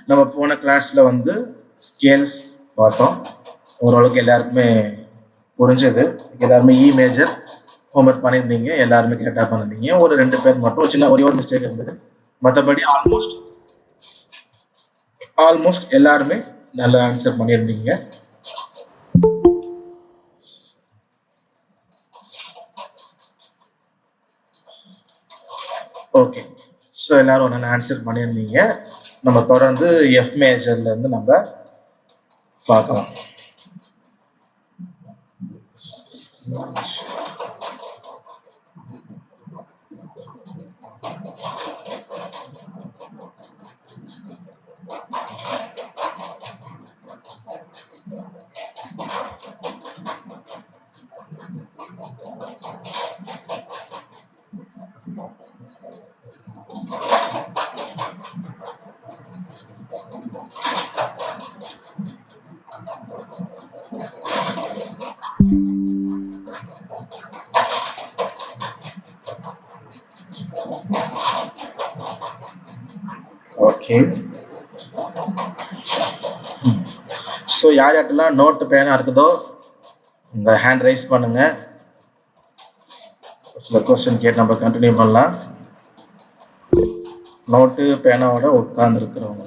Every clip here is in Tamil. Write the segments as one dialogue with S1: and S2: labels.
S1: நம்ம போன கிளாஸ்ல வந்து ஸ்கேல்ஸ் பார்த்தோம். ஓரளவுக்கு எல்லாருக்குமே புரிஞ்சது. எல்லாருமே இ மேஜர் ஹோம்ஒர்க் பண்ணியிருந்தீங்க. எல்லாருமே கரெக்டாக பண்ணியிருந்தீங்க. ஒரு 2 பேர் மட்டும் சின்ன ஒரே ஒரு மிஸ்டேக் இருந்தது. மற்றபடி ஆல்மோஸ்ட் எல்லாருமே நல்ல ஆன்சர் பண்ணியிருந்தீங்க. ஓகே, ஸோ எல்லாரும் நல்ல ஆன்சர் பண்ணியிருந்தீங்க. நம்ம தொடர்ந்து எஃப் மேஜர்ல இருந்து நம்ம பார்க்கலாம். ஓகே, ஸோ யார் யார்ட்டெல்லாம் நோட்டு பேனா இருக்குதோ உங்க ஹேண்ட் ரைஸ் பண்ணுங்க. சில கொஸ்டின் கேட்டு நம்ம கண்டினியூ பண்ணலாம். நோட்டு பேனாவோட உட்கார்ந்து இருக்கிறவங்க.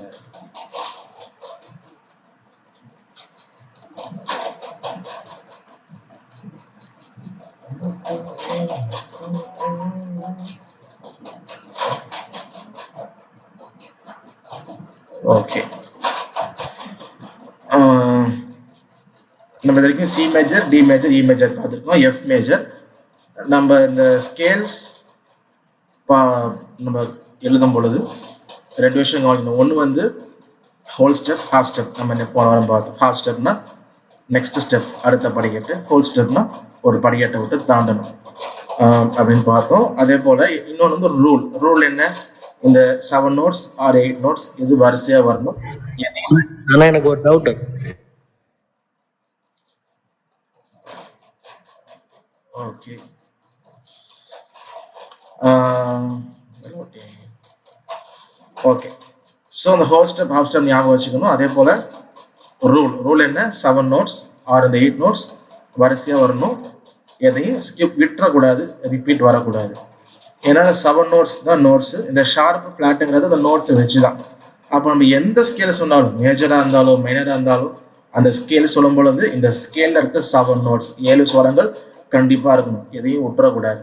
S1: ஓகே, நம்ம இது வரைக்கும் C major, D major, E major பார்த்துருக்கோம். எஃப் மேஜர் நம்ம இந்த ஸ்கேல்ஸ் நம்ம எழுதும் பொழுது 2 விஷயம் கவனிக்கணும். ஒன்று வந்து ஹோல் ஸ்டெப், ஹாஃப் ஸ்டெப். நம்ம என்ன போன வாரம் பார்த்தோம். ஹாஃப் ஸ்டெப்னா நெக்ஸ்ட் ஸ்டெப், அடுத்த படிக்கட்டு. ஹோல் ஸ்டெப்னா ஒரு படிக்கட்டை விட்டு தாண்டணும் அப்படின்னு பார்த்தோம். அதே போல் இன்னொன்று வந்து ரூல் என்ன, இந்த 7 நோட்ஸ் ஆர் 8 நோட்ஸ் இது வரிசையா வரணும்.
S2: ஆனா எனக்கு ஒரு டவுட்.
S1: ஓகே, ஓகே, ஸோ அந்த ஹோல் ஸ்டெப் ஹாஃப் ஸ்டெப் ஞாபகம் வச்சுக்கணும். அதே போல் ரூல் என்ன, 7 நோட்ஸ் ஆர் இந்த 8 நோட்ஸ் வரிசையா வரணும். எதையும் ஸ்கிப் விட்டுறக்கூடாது, ரிப்பீட் வரக்கூடாது. ஏன்னா 7 நோட்ஸ் தான் நோட்ஸ். இந்த ஷார்ப் ஃபிளாட்டுங்கிறது அந்த நோட்ஸை வச்சு தான். அப்போ நம்ம எந்த ஸ்கேல் சொன்னாலும், மேஜராக இருந்தாலும் மைனராக இருந்தாலும், அந்த ஸ்கேல் சொல்லும் பொழுது இந்த ஸ்கேலில் இருக்க 7 நோட்ஸ் 7 ஸ்வரங்கள் கண்டிப்பாக இருக்கணும். எதையும் விட்டுறக்கூடாது.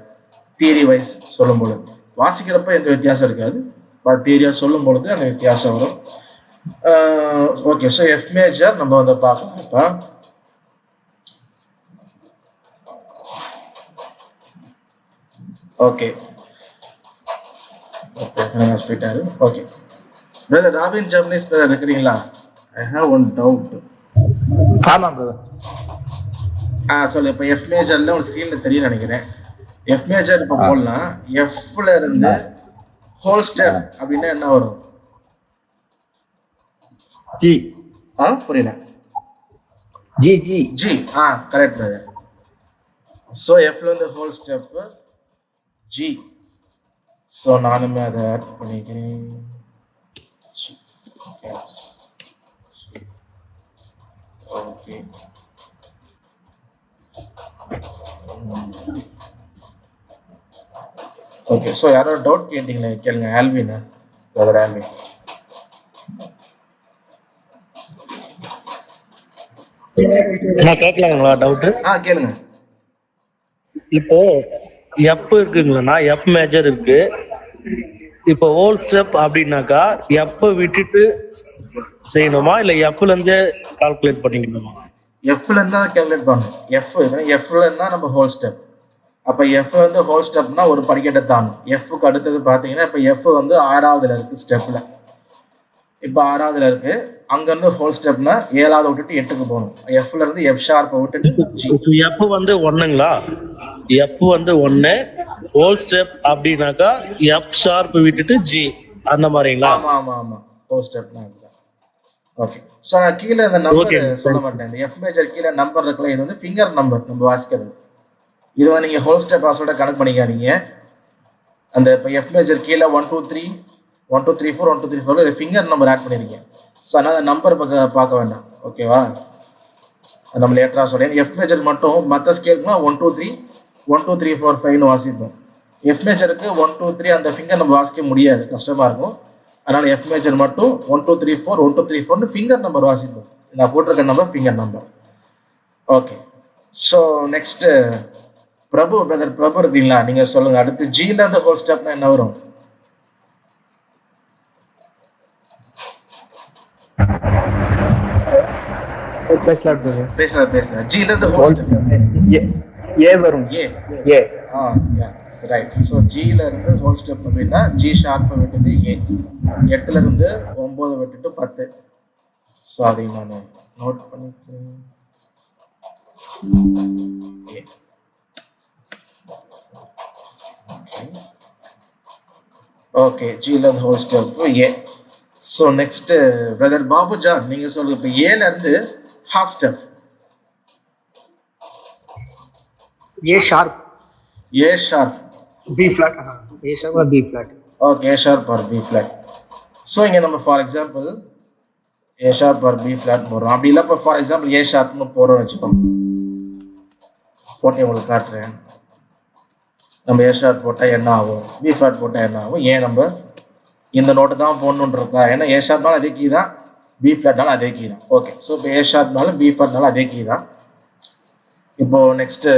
S1: தியரி வைஸ் சொல்லும் பொழுது வாசிக்கிறப்ப எந்த வித்தியாசம் இருக்காது, பட் தியரியா சொல்லும் பொழுது அந்த வித்தியாசம் வரும். ஓகே, ஸோ எஃப் மேஜர் நம்ம வந்து பார்க்கலாம். இப்போ ஓகே, போயிட்டாரு. Okay, brother Robin Japanese brother இருக்கிறீங்களா? I have one doubt.
S2: ஆமா பிரதர்.
S1: சொல்லு. இப்போ எஃப் மேஜர்ல ஒரு ஸ்க்ரீன்ல தெரியும் நினைக்கிறேன். எஃப் மேஜர் இப்போ போடலாம். எஃப்ல இருந்து ஹோல் ஸ்டெப் அப்படின்னா என்ன வரும்?
S2: ஜி.
S1: புரியல.
S2: G G
S1: G. Correct brother. So எஃப்ல இருந்து ஹோல் ஸ்டெப் ஜி. ஸோ நானுமே அதை ஆட் பண்ணிக்கிறேன். ஓகே, ஓகே, ஸோ யாரோ டவுட் கேட்டீங்களே, கேளுங்க. Alvin, brother Alvin.
S2: நான் கேட்கலாங்களா டவுட்?
S1: கேளுங்க.
S2: இப்போ எப் இருக்குங்களா, எப் மேஜர் இருக்கு. இப்போ ஹோல் ஸ்டெப் அப்படின்னாக்கா எப்ப விட்டுட்டு செய்யணுமா இல்ல எப்ல இருந்து கால்குலேட் பண்ணிக்கணுமா?
S1: எஃப்ல இருந்து தான் கால்குலேட் பண்ணணும். எஃப்ல இருந்தா நம்ம ஹோல் ஸ்டெப். அப்ப எஃப் வந்து ஹோல் ஸ்டெப்னா ஒரு படிக்கட்டை தாண்டும். எஃப்க்கு அடுத்தது பாத்தீங்கன்னா இப்ப எஃப் வந்து 6வதுல இருக்கு ஸ்டெப்ல. இப்ப 6வதுல இருக்கு. அங்க இருந்து ஹோல் ஸ்டெப்னா 7வது விட்டுட்டு 8க்கு போகணும். எஃப்ல இருந்து எஃப் ஷார்ப் விட்டுட்டு
S2: எஃப் வந்து 1ங்களா? எஃப் வந்து 1 ஹோல் ஸ்டெப் அப்படின்னாக்கா எஃப் ஷார்ப் விட்டுட்டு ஜி அந்த மாதிரிங்களா?
S1: ஆமா ஆமா ஆமா, ஹோல் ஸ்டெப்னா இதுதான். ஓகே, ஸோ நான் கீழே இந்த நம்பர் சொல்ல மாட்டேன். இந்த எஃப் மேஜர் கீழே நம்பர் இருக்குல்ல, இது வந்து ஃபிங்கர் நம்பர் நம்ம வாசிக்கிறது. இது வந்து நீங்க ஹோல் ஸ்டெப் பாஸ்வேர்டை கனெக்ட் பண்ணிக்காதீங்க. அந்த இப்போ எஃப் மேஜர் கீழே 1 2 3 1 2 3 4 1 2 3 4 இது ஃபிங்கர் நம்பர் ஆட் பண்ணிருக்கீங்க. ஸோ அதனால் நம்பர் பார்க்க வேண்டாம். ஓகேவா? நம்ம லேட்டராக சொல்கிறேன். எஃப் மேஜர் மட்டும் மற்ற ஸ்கேலுக்குனா 1 2 3 1 2 3 4 5ன்னு வாசிப்போம். எஃப் மேஜருக்கு 1 2 3 அந்த ஃபிங்கர் நம்ம வாசிக்க முடியாது, கஷ்டமாக இருக்கும். அதனால் எஃப் மேஜர் மட்டும் 1 2 3 4 1 2 3 4ன்னு ஃபிங்கர் நம்பர் வாசிப்போம். நான் போட்டிருக்க number finger number. Okay. So next Prabhu brother Prabhu இருக்கீங்களா? நீங்கள் சொல்லுங்கள். அடுத்து ஜியில் இருந்து ஹோல் ஸ்டெப்னா என்ன வரும்? பேசலாம். ஜியில் இருந்து ஹோல் ஸ்டெப்
S3: ஏ வரும். ஏ
S1: ரைட். ஸோ ஜியில் இருந்து ஹோல் ஸ்டெப் அப்படின்னா ஜி ஷார்ப்பை விட்டுட்டு ஏ, 8ல இருந்து 9 விட்டுட்டு 10. ஸோ அதை நான் நோட் பண்ணிக்கிறேன். ஓகே, ஜியில் இருந்து whole step A. So next brother Babu John நீங்கள் சொல்லுங்க. இப்போ ஏல இருந்து half step.
S3: A sharp,
S1: A sharp,
S3: B flat, A sharp or B flat.
S1: Okay, A sharp or B flat. So இங்க நம்ம for example A sharp or B flat போடுறோம். அப்படி இல்லை இப்போ for example A sharpனு போடுறோம் வச்சுக்கோம். போட்டு உங்களுக்கு காட்டுறேன். நம்ம A sharp போட்டால் என்ன ஆகும், B flat போட்டால் என்ன ஆகும், ஏன் நம்ம இந்த நோட்டு தான் போடணுன்னு இருக்கா? ஏன்னா A sharpனாலும் அதே கீ தான், B flatனாலும் அதே கீ தான். ஓகே, ஸோ இப்போ A sharpனாலும் B flatனாலும் அதே கீ தான். இப்போ நெக்ஸ்ட்டு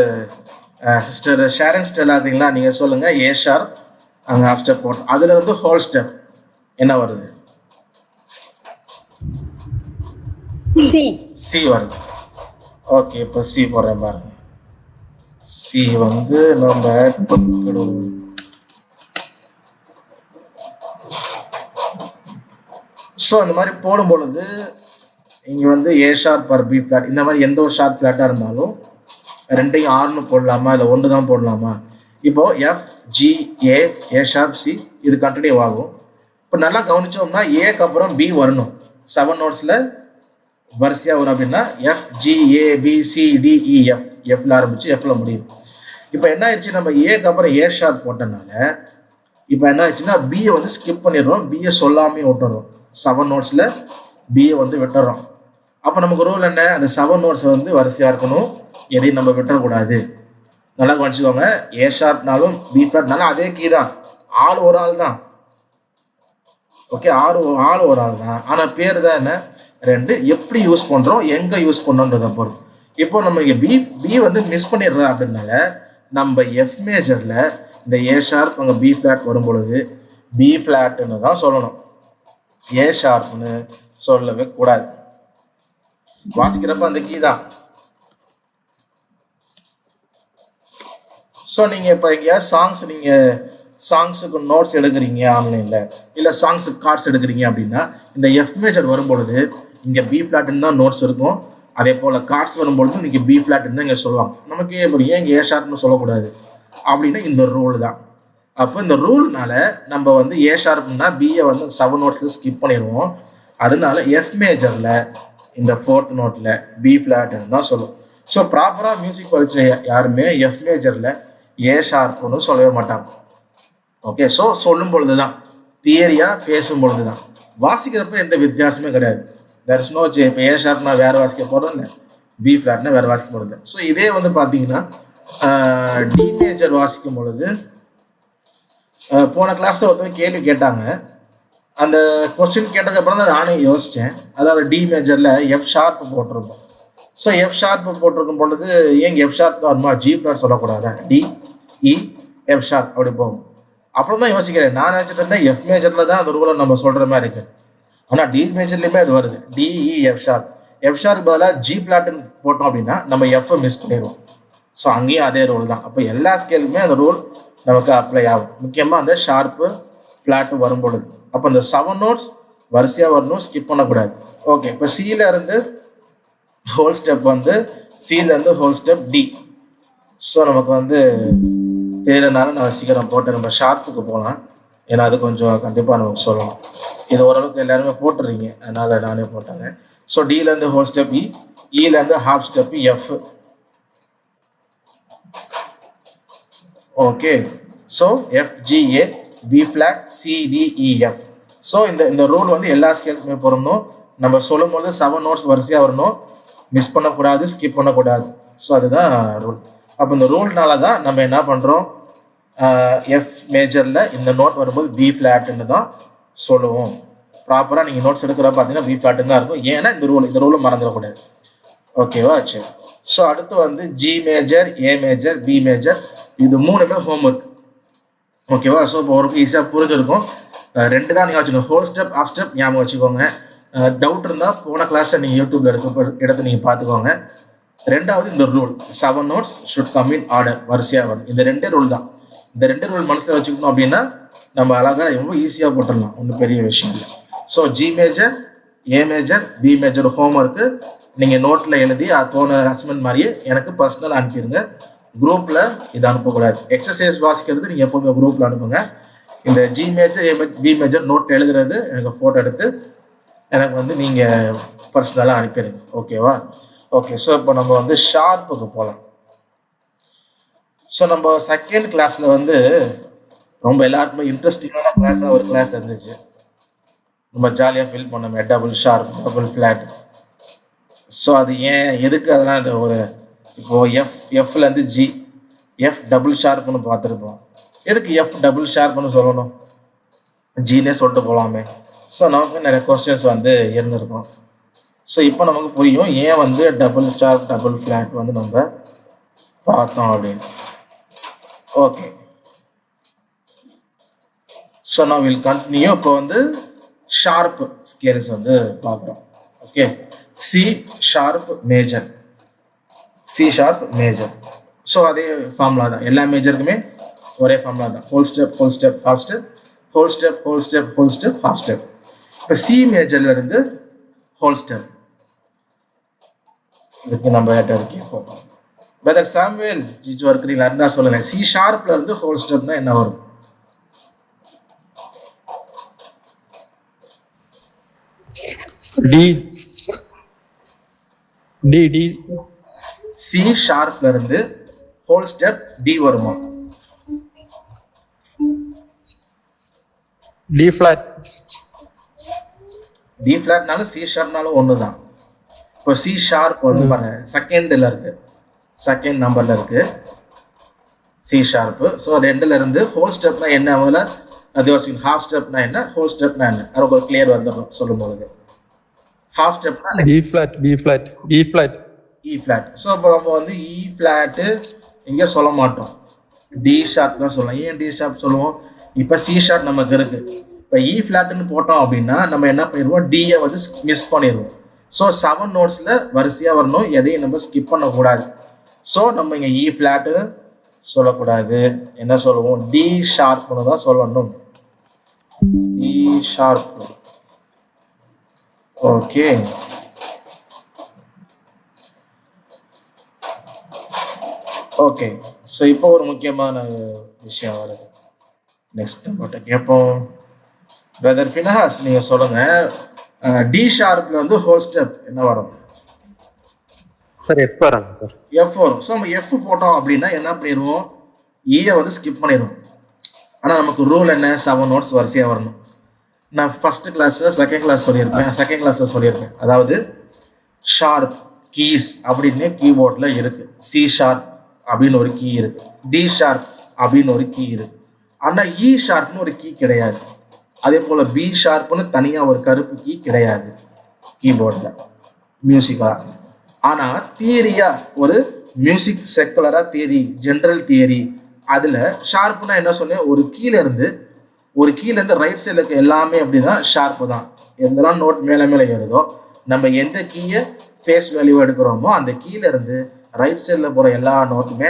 S1: சிஸ்டர் ஷேரன் ஸ்டெல்லா இருக்கீங்களா? நீங்கள் சொல்லுங்கள். ஏ ஷார்ப் அங்கே ஹாஃப் ஸ்டெப் போட்டோம். அதில் இருந்து ஹோல் ஸ்டெப் என்ன வருது? சி வருது. ஓகே, இப்போ சி போடுறேன் பாருங்க. சி வந்து நம்ம ஸோ இந்த மாதிரி போடும் பொழுது இங்கே வந்து A sharp or B flat, இந்த மாதிரி எந்த ஒரு ஷார்ப் ஃபிளாட்டாக இருந்தாலும் ரெண்டையும் ஆர்னு போடலாமா இல்லை ஒன்று தான் போடலாமா? இப்போ எஃப் ஜி ஏ, ஏ ஷார்ப் சி, இது கண்டினியூ ஆகும். இப்போ நல்லா கவனிச்சோம்னா ஏக்கு அப்புறம் பி வரணும். 7 நோட்ஸில் வரிசையாக வரும். அப்படின்னா F G A B C D E F, எஃப்ல ஆரம்பிச்சு எஃப்ல முடியும். இப்போ என்ன ஆயிடுச்சு, நம்ம ஏக்கு அப்புறம் ஏ ஷார்ப் போட்டனால இப்போ என்ன ஆயிடுச்சுன்னா பியை வந்து ஸ்கிப் பண்ணிடுறோம், பியை சொல்லாமே விட்டுறோம். 7 நோட்ஸில் பியை வந்து விட்டுறோம். அப்போ நமக்கு ரூல் என்ன, அந்த 7 நோட்ஸ் வந்து வரிசையாக இருக்கணும், எதையும் நம்ம விட்டுறக்கூடாது. நல்லா கவனிச்சுக்கோங்க. ஏ ஷார்ப்னாலும் பி ஃபிளாட்னாலும் அதே கீ தான், ஆள் ஒரு ஆள் தான். ஓகே, ஆள் ஒரு ஆள் தான், ஆனால் பேர் தான் என்ன ரெண்டு. எப்படி யூஸ் பண்ணுறோம், எங்கே யூஸ் பண்ணோன்றதை பொறுத்து. இப்போ நம்ம இங்கே பி வந்து மிஸ் பண்ணிடுறோம். அப்படின்னால நம்ம எஃப் மேஜரில் இந்த ஏ ஷார்ப் அங்கே பி ஃபிளாட் வரும் பொழுது பி ஃபிளாட்னு தான் சொல்லணும், ஏ ஷார்ப்னு சொல்லவே கூடாது. வாசிக்கிறப்ப அந்த கீ தான். ஸோ நீங்கள் இப்போ எங்கேயாவது சாங்ஸுக்கு நோட்ஸ் எடுக்கிறீங்க ஆன்லைனில், இல்லை சாங்ஸுக்கு கார்ட்ஸ் எடுக்கிறீங்க அப்படின்னா இந்த எஃப் மேஜர் வரும்பொழுது இங்கே பி ஃபிளாட்னு தான் நோட்ஸ் இருக்கும். அதே போல் கார்ட்ஸ் வரும்பொழுது இன்றைக்கி பி ஃபிளாட்னு தான் இங்கே சொல்லுவாங்க. நமக்கு ஏன் இங்கே ஏ ஷார்ப்னு சொல்லக்கூடாது அப்படின்னா இந்த ரூல் தான். அப்போ இந்த ரூல்னால நம்ம வந்து ஏ ஷார்ப்னா பியை வந்து 7 நோட்ஸில் ஸ்கிப் பண்ணிடுவோம். அதனால எஃப் மேஜரில் இந்த 4th நோட்டில் பி ஃபிளாட்னு தான் சொல்லுவோம். ஸோ ப்ராப்பராக மியூசிக் படிச்ச யாருமே எஃப் மேஜரில் ஏ ஷார்ப்னு சொல்லவே மாட்டாங்க. ஓகே, ஸோ சொல்லும் பொழுது தான், தியரியாக பேசும் பொழுது தான், வாசிக்கிறப்ப எந்த வித்தியாசமே கிடையாது. There is no change. இப்போ ஏ ஷார்ப்னா வேறு வாசிக்க போகிறது இல்லை, பி ஃபிளாட்னா வேறு வாசிக்க போகிறது இல்லை. ஸோ இதே வந்து பார்த்தீங்கன்னா டி மேஜர் வாசிக்கும் பொழுது போன கிளாஸில் ஒருத்தவங்க கேள்வி கேட்டாங்க. அந்த கொஸ்டின் கேட்டதுக்கப்புறம் தான் நானே யோசித்தேன். அதாவது டி மேஜரில் எஃப் ஷார்ப் போட்டிருப்போம். ஸோ எஃப் ஷார்ப் போட்டிருக்கும் பொழுது ஏங்க எஃப் ஷார்ப் தான் வருமா, ஜி ஃபிளாட் சொல்லக்கூடாதா, டி இ எஃப் ஷார்ப் அப்படி போகும். அப்புறம் தான் யோசிக்கிறேன். நான் நினச்சிட்டு இருந்தேன் எஃப் மேஜரில் தான் அந்த ரூலை நம்ம சொல்கிற மாதிரி இருக்குது. ஆனால் டி மேஜர்லேயுமே அது வருது, DE F sharp. F sharp பதிலாக ஜி ஃபிளாட்னு போட்டோம் அப்படின்னா நம்ம எஃப்ஐ மிஸ் பண்ணிடுவோம். ஸோ அங்கேயும் அதே ரூல் தான். அப்போ எல்லா ஸ்கேலுக்குமே அந்த ரூல் நமக்கு அப்ளை ஆகும், முக்கியமாக அந்த ஷார்ப்பு ஃப்ளாட்டு வரும் பொழுது. அப்போ இந்த 7 நோட்ஸ் வரிசையாக வரணும், ஸ்கிப் பண்ணக்கூடாது. ஓகே, இப்போ சியில் இருந்து ஹோல் ஸ்டெப் வந்து சியிலேருந்து ஹோல் ஸ்டெப் டி. ஸோ நமக்கு வந்து தெரியலனாலும் நான் சீக்கிரம் போட்டு நம்ம ஷார்ப்புக்கு போகலாம். ஏன்னா அது கொஞ்சம் கண்டிப்பாக நமக்கு சொல்லணும். இது ஓரளவுக்கு எல்லாருமே போட்டுறீங்க, அதனால் நானே போட்டாங்க. ஸோ டிலேருந்து ஹோல் ஸ்டெப் இ, இலேருந்து half step F. Okay, so F G A B flat C D E F. So இந்த ரூல் வந்து எல்லா ஸ்கேலுக்குமே பொருந்தும். நம்ம சொல்லும்போது 7 நோட்ஸ் வரிசையாக வரணும், மிஸ் பண்ணக்கூடாது, ஸ்கிப் பண்ணக்கூடாது. ஸோ அதுதான் ரூல். அப்போ இந்த ரூல்னால தான் நம்ம என்ன பண்ணுறோம், எஃப் மேஜரில் இந்த நோட் வரும்போது பி ஃப்ளாட்டுன்னு தான் சொல்லுவோம். ப்ராப்பராக நீங்கள் நோட்ஸ் எடுக்கிற பார்த்தீங்கன்னா பி ஃப்ளாட்டுன்னு தான் இருக்கும். ஏன்னா இந்த ரூலும் மறந்துடக்கூடாது. ஓகேவா? சரி. ஸோ அடுத்து வந்து ஜி மேஜர், ஏ மேஜர், பி மேஜர், இது மூணுமே ஹோம்ஒர்க். ஓகேவா? ஸோ இப்போ ஒரு ஈஸியாக புரிஞ்சிருக்கும். 2 தான் நீங்கள் வச்சுக்கோங்க, ஹோல் ஸ்டெப் ஆஃப் ஸ்டெப் ஞாபகம் வச்சுக்கோங்க. டவுட் இருந்தால் போன கிளாஸை நீங்கள் யூடியூப்ல எடுத்து நீங்கள் பார்த்துக்கோங்க. ரெண்டாவது இந்த rule 7 notes should come in order, வரிசையாக வரும். இந்த 2 ரூல் தான். இந்த 2 ரூல் மனசில் வச்சுக்கணும் அப்படின்னா நம்ம அழகாக ரொம்ப ஈஸியாக போட்டுடலாம், ஒன்றும் பெரிய விஷயம் இல்லை. ஸோ ஜி மேஜர், ஏ மேஜர், பி மேஜர் ஹோம்ஒர்க்கு நீங்கள் நோட்டில் எழுதி போன அசைன்மெண்ட் மாதிரியே எனக்கு பர்சனல் அனுப்பிடுங்க. குரூப்பில் இதை அனுப்பக்கூடாது. எக்ஸசைஸ் வாசிக்கிறது நீங்கள் எப்போதுமே குரூப்பில் அனுப்புங்க. இந்த ஜி மேஜர், ஏ மேஜர், பி மேஜர் நோட் எழுதுறது எனக்கு ஃபோட்டோ எடுத்து எனக்கு வந்து நீங்கள் பர்சனலாக அனுப்பிடுங்க. ஓகேவா? ஓகே. ஸோ இப்போ நம்ம வந்து ஷார்ப்புக்கு போகலாம். ஸோ நம்ம செகண்ட் கிளாஸில் வந்து ரொம்ப எல்லாருக்குமே இன்ட்ரெஸ்டிங்கான கிளாஸாக ஒரு கிளாஸ் இருந்துச்சு. ரொம்ப ஜாலியாக ஃபீல் பண்ணோமே, double sharp, double flat. So அது எதுக்கு அதெல்லாம் ஒரு இப்போ எஃப்லேருந்து ஜி, எஃப் டபுள் ஷார்ப்னு பார்த்துருப்போம். எதுக்கு எஃப் டபுள் ஷார்ப்னு சொல்லணும், ஜினே சொல்லிட்டு போகலாமே. ஸோ நமக்கு நிறைய கொஸ்டின்ஸ் வந்து இருந்திருக்கும். ஸோ இப்போ நமக்கு புரியும் ஏன் வந்து டபுள் ஷார்ப், டபுள் ஃப்ளாட் வந்து நம்ம பார்த்தோம் அப்படின்னு. ஓகே. ஸோ நான் வில் கண்டினியூ. இப்போ வந்து ஷார்ப் ஸ்கேல்ஸ் வந்து பார்க்குறோம். Okay. C sharp major, C sharp major. So அதே ஃபார்முலா தான், எல்லா மேஜருக்குமே ஒரே ஃபார்முலா தான். Whole step, whole step, half step, whole step, whole step, whole step, half step. இப்போ சி மேஜர்ல இருந்து ஹோல் ஸ்டெப் இதுக்கு நம்ம கேட்போம். பிரதர் சாமுவேல் ஜிஜு இருக்கிறீங்களா இருந்தா சொல்லுங்க, சி ஷார்ப்ல இருந்து ஹோல் ஸ்டெப்னா என்ன வரும்?
S4: D D D.
S1: சி ஷார்ப்ல இருந்து ஹோல் ஸ்டெப் டி வருமா?
S4: D flat.
S1: டி ஃபிளாட்னாலும் சி ஷார்ப்னாலும் ஒண்ணுதான். இப்போ சி ஷார்ப் வந்து பாருங்க செகண்ட்ல இருக்கு, செகண்ட் நம்பர்ல இருக்கு சி ஷார்ப். ஸோ 2ல இருந்து ஹோல் ஸ்டெப்னா என்ன, முதல்ல அது யோசிக்கணும். ஹாஃப் ஸ்டெப்னா என்ன, ஹோல் ஸ்டெப்னா என்ன, அது ஒரு கிளியர் வந்துடும் சொல்லும் பொழுது. ஹாஃப் ஸ்டெப்னா
S4: B flat, B flat, E flat,
S1: E flat. So இப்போ நம்ம வந்து இ ஃபிளாட்டு இங்கே சொல்ல மாட்டோம், டி ஷார்ப் தான் சொல்லலாம். ஏன் டி ஷார்ப் சொல்லுவோம்? இப்போ சி ஷார்ப் நமக்கு இருக்கு. இப்போ இ ஃபிளாட்னு போட்டோம் அப்படின்னா நம்ம என்ன பண்ணிடுவோம், டியை வந்து மிஸ் பண்ணிடுவோம். ஸோ 7 நோட்ஸில் வரிசையாக வரணும், எதையும் நம்ம ஸ்கிப் பண்ணக்கூடாது. ஸோ நம்ம இங்கே இ ஃபிளாட்டுன்னு சொல்லக்கூடாது, என்ன சொல்லுவோம், டி ஷார்ப்னு தான் சொல்லணும். D sharp. Okay. Okay. So இப்போ ஒரு முக்கியமான விஷயம் வருது. நெக்ஸ்ட் நம்மகிட்ட கேட்போம். பிரதர் ஃபினஹாஸ் நீங்க சொல்லுங்க, டி ஷார்ப்ல வந்து ஹோல் ஸ்டெப் என்ன வரும்?
S5: சார் எஃப் வராங்க சார்.
S1: எஃப் வரும். ஸோ நம்ம எஃப் போட்டோம் அப்படின்னா என்ன பண்ணிடுவோம், ஈயை வந்து ஸ்கிப் பண்ணிடுவோம். ஆனால் நமக்கு ரூல் என்ன, 7 நோட்ஸ் வரிசையாக வரணும். நான் ஃபர்ஸ்ட் கிளாஸில் செகண்ட் கிளாஸில் சொல்லியிருப்பேன். அதாவது ஷார்ப் கீஸ் அப்படின்னு கீபோர்டில் இருக்கு. சி ஷார்ப் அப்படின்னு ஒரு கீ இருக்கு, டி ஷார்ப் அப்படின்னு ஒரு கீ இருக்கு. ஆனால் இ ஷார்ப்னு ஒரு கீ கிடையாது. அதே போல் பி ஷார்ப்னு தனியாக ஒரு கருப்பு கீ கிடையாது கீபோர்டில் மியூசிக்கா. ஆனால் தியரியா ஒரு மியூசிக் செக்குலரா தியரி, ஜென்ரல் தியரி, அதில் ஷார்ப்னா என்ன சொன்னேன், ஒரு கீழேருந்து ரைட் சைடில் இருக்க எல்லாமே அப்படின்னா ஷார்ப்பு தான். எந்தெல்லாம் நோட் மேலே ஏறுதோ, நம்ம எந்த கீயை ஃபேஸ் வேல்யூ எடுக்கிறோமோ அந்த கீழேருந்து ரைட் சைடில் போகிற எல்லா நோட்டுமே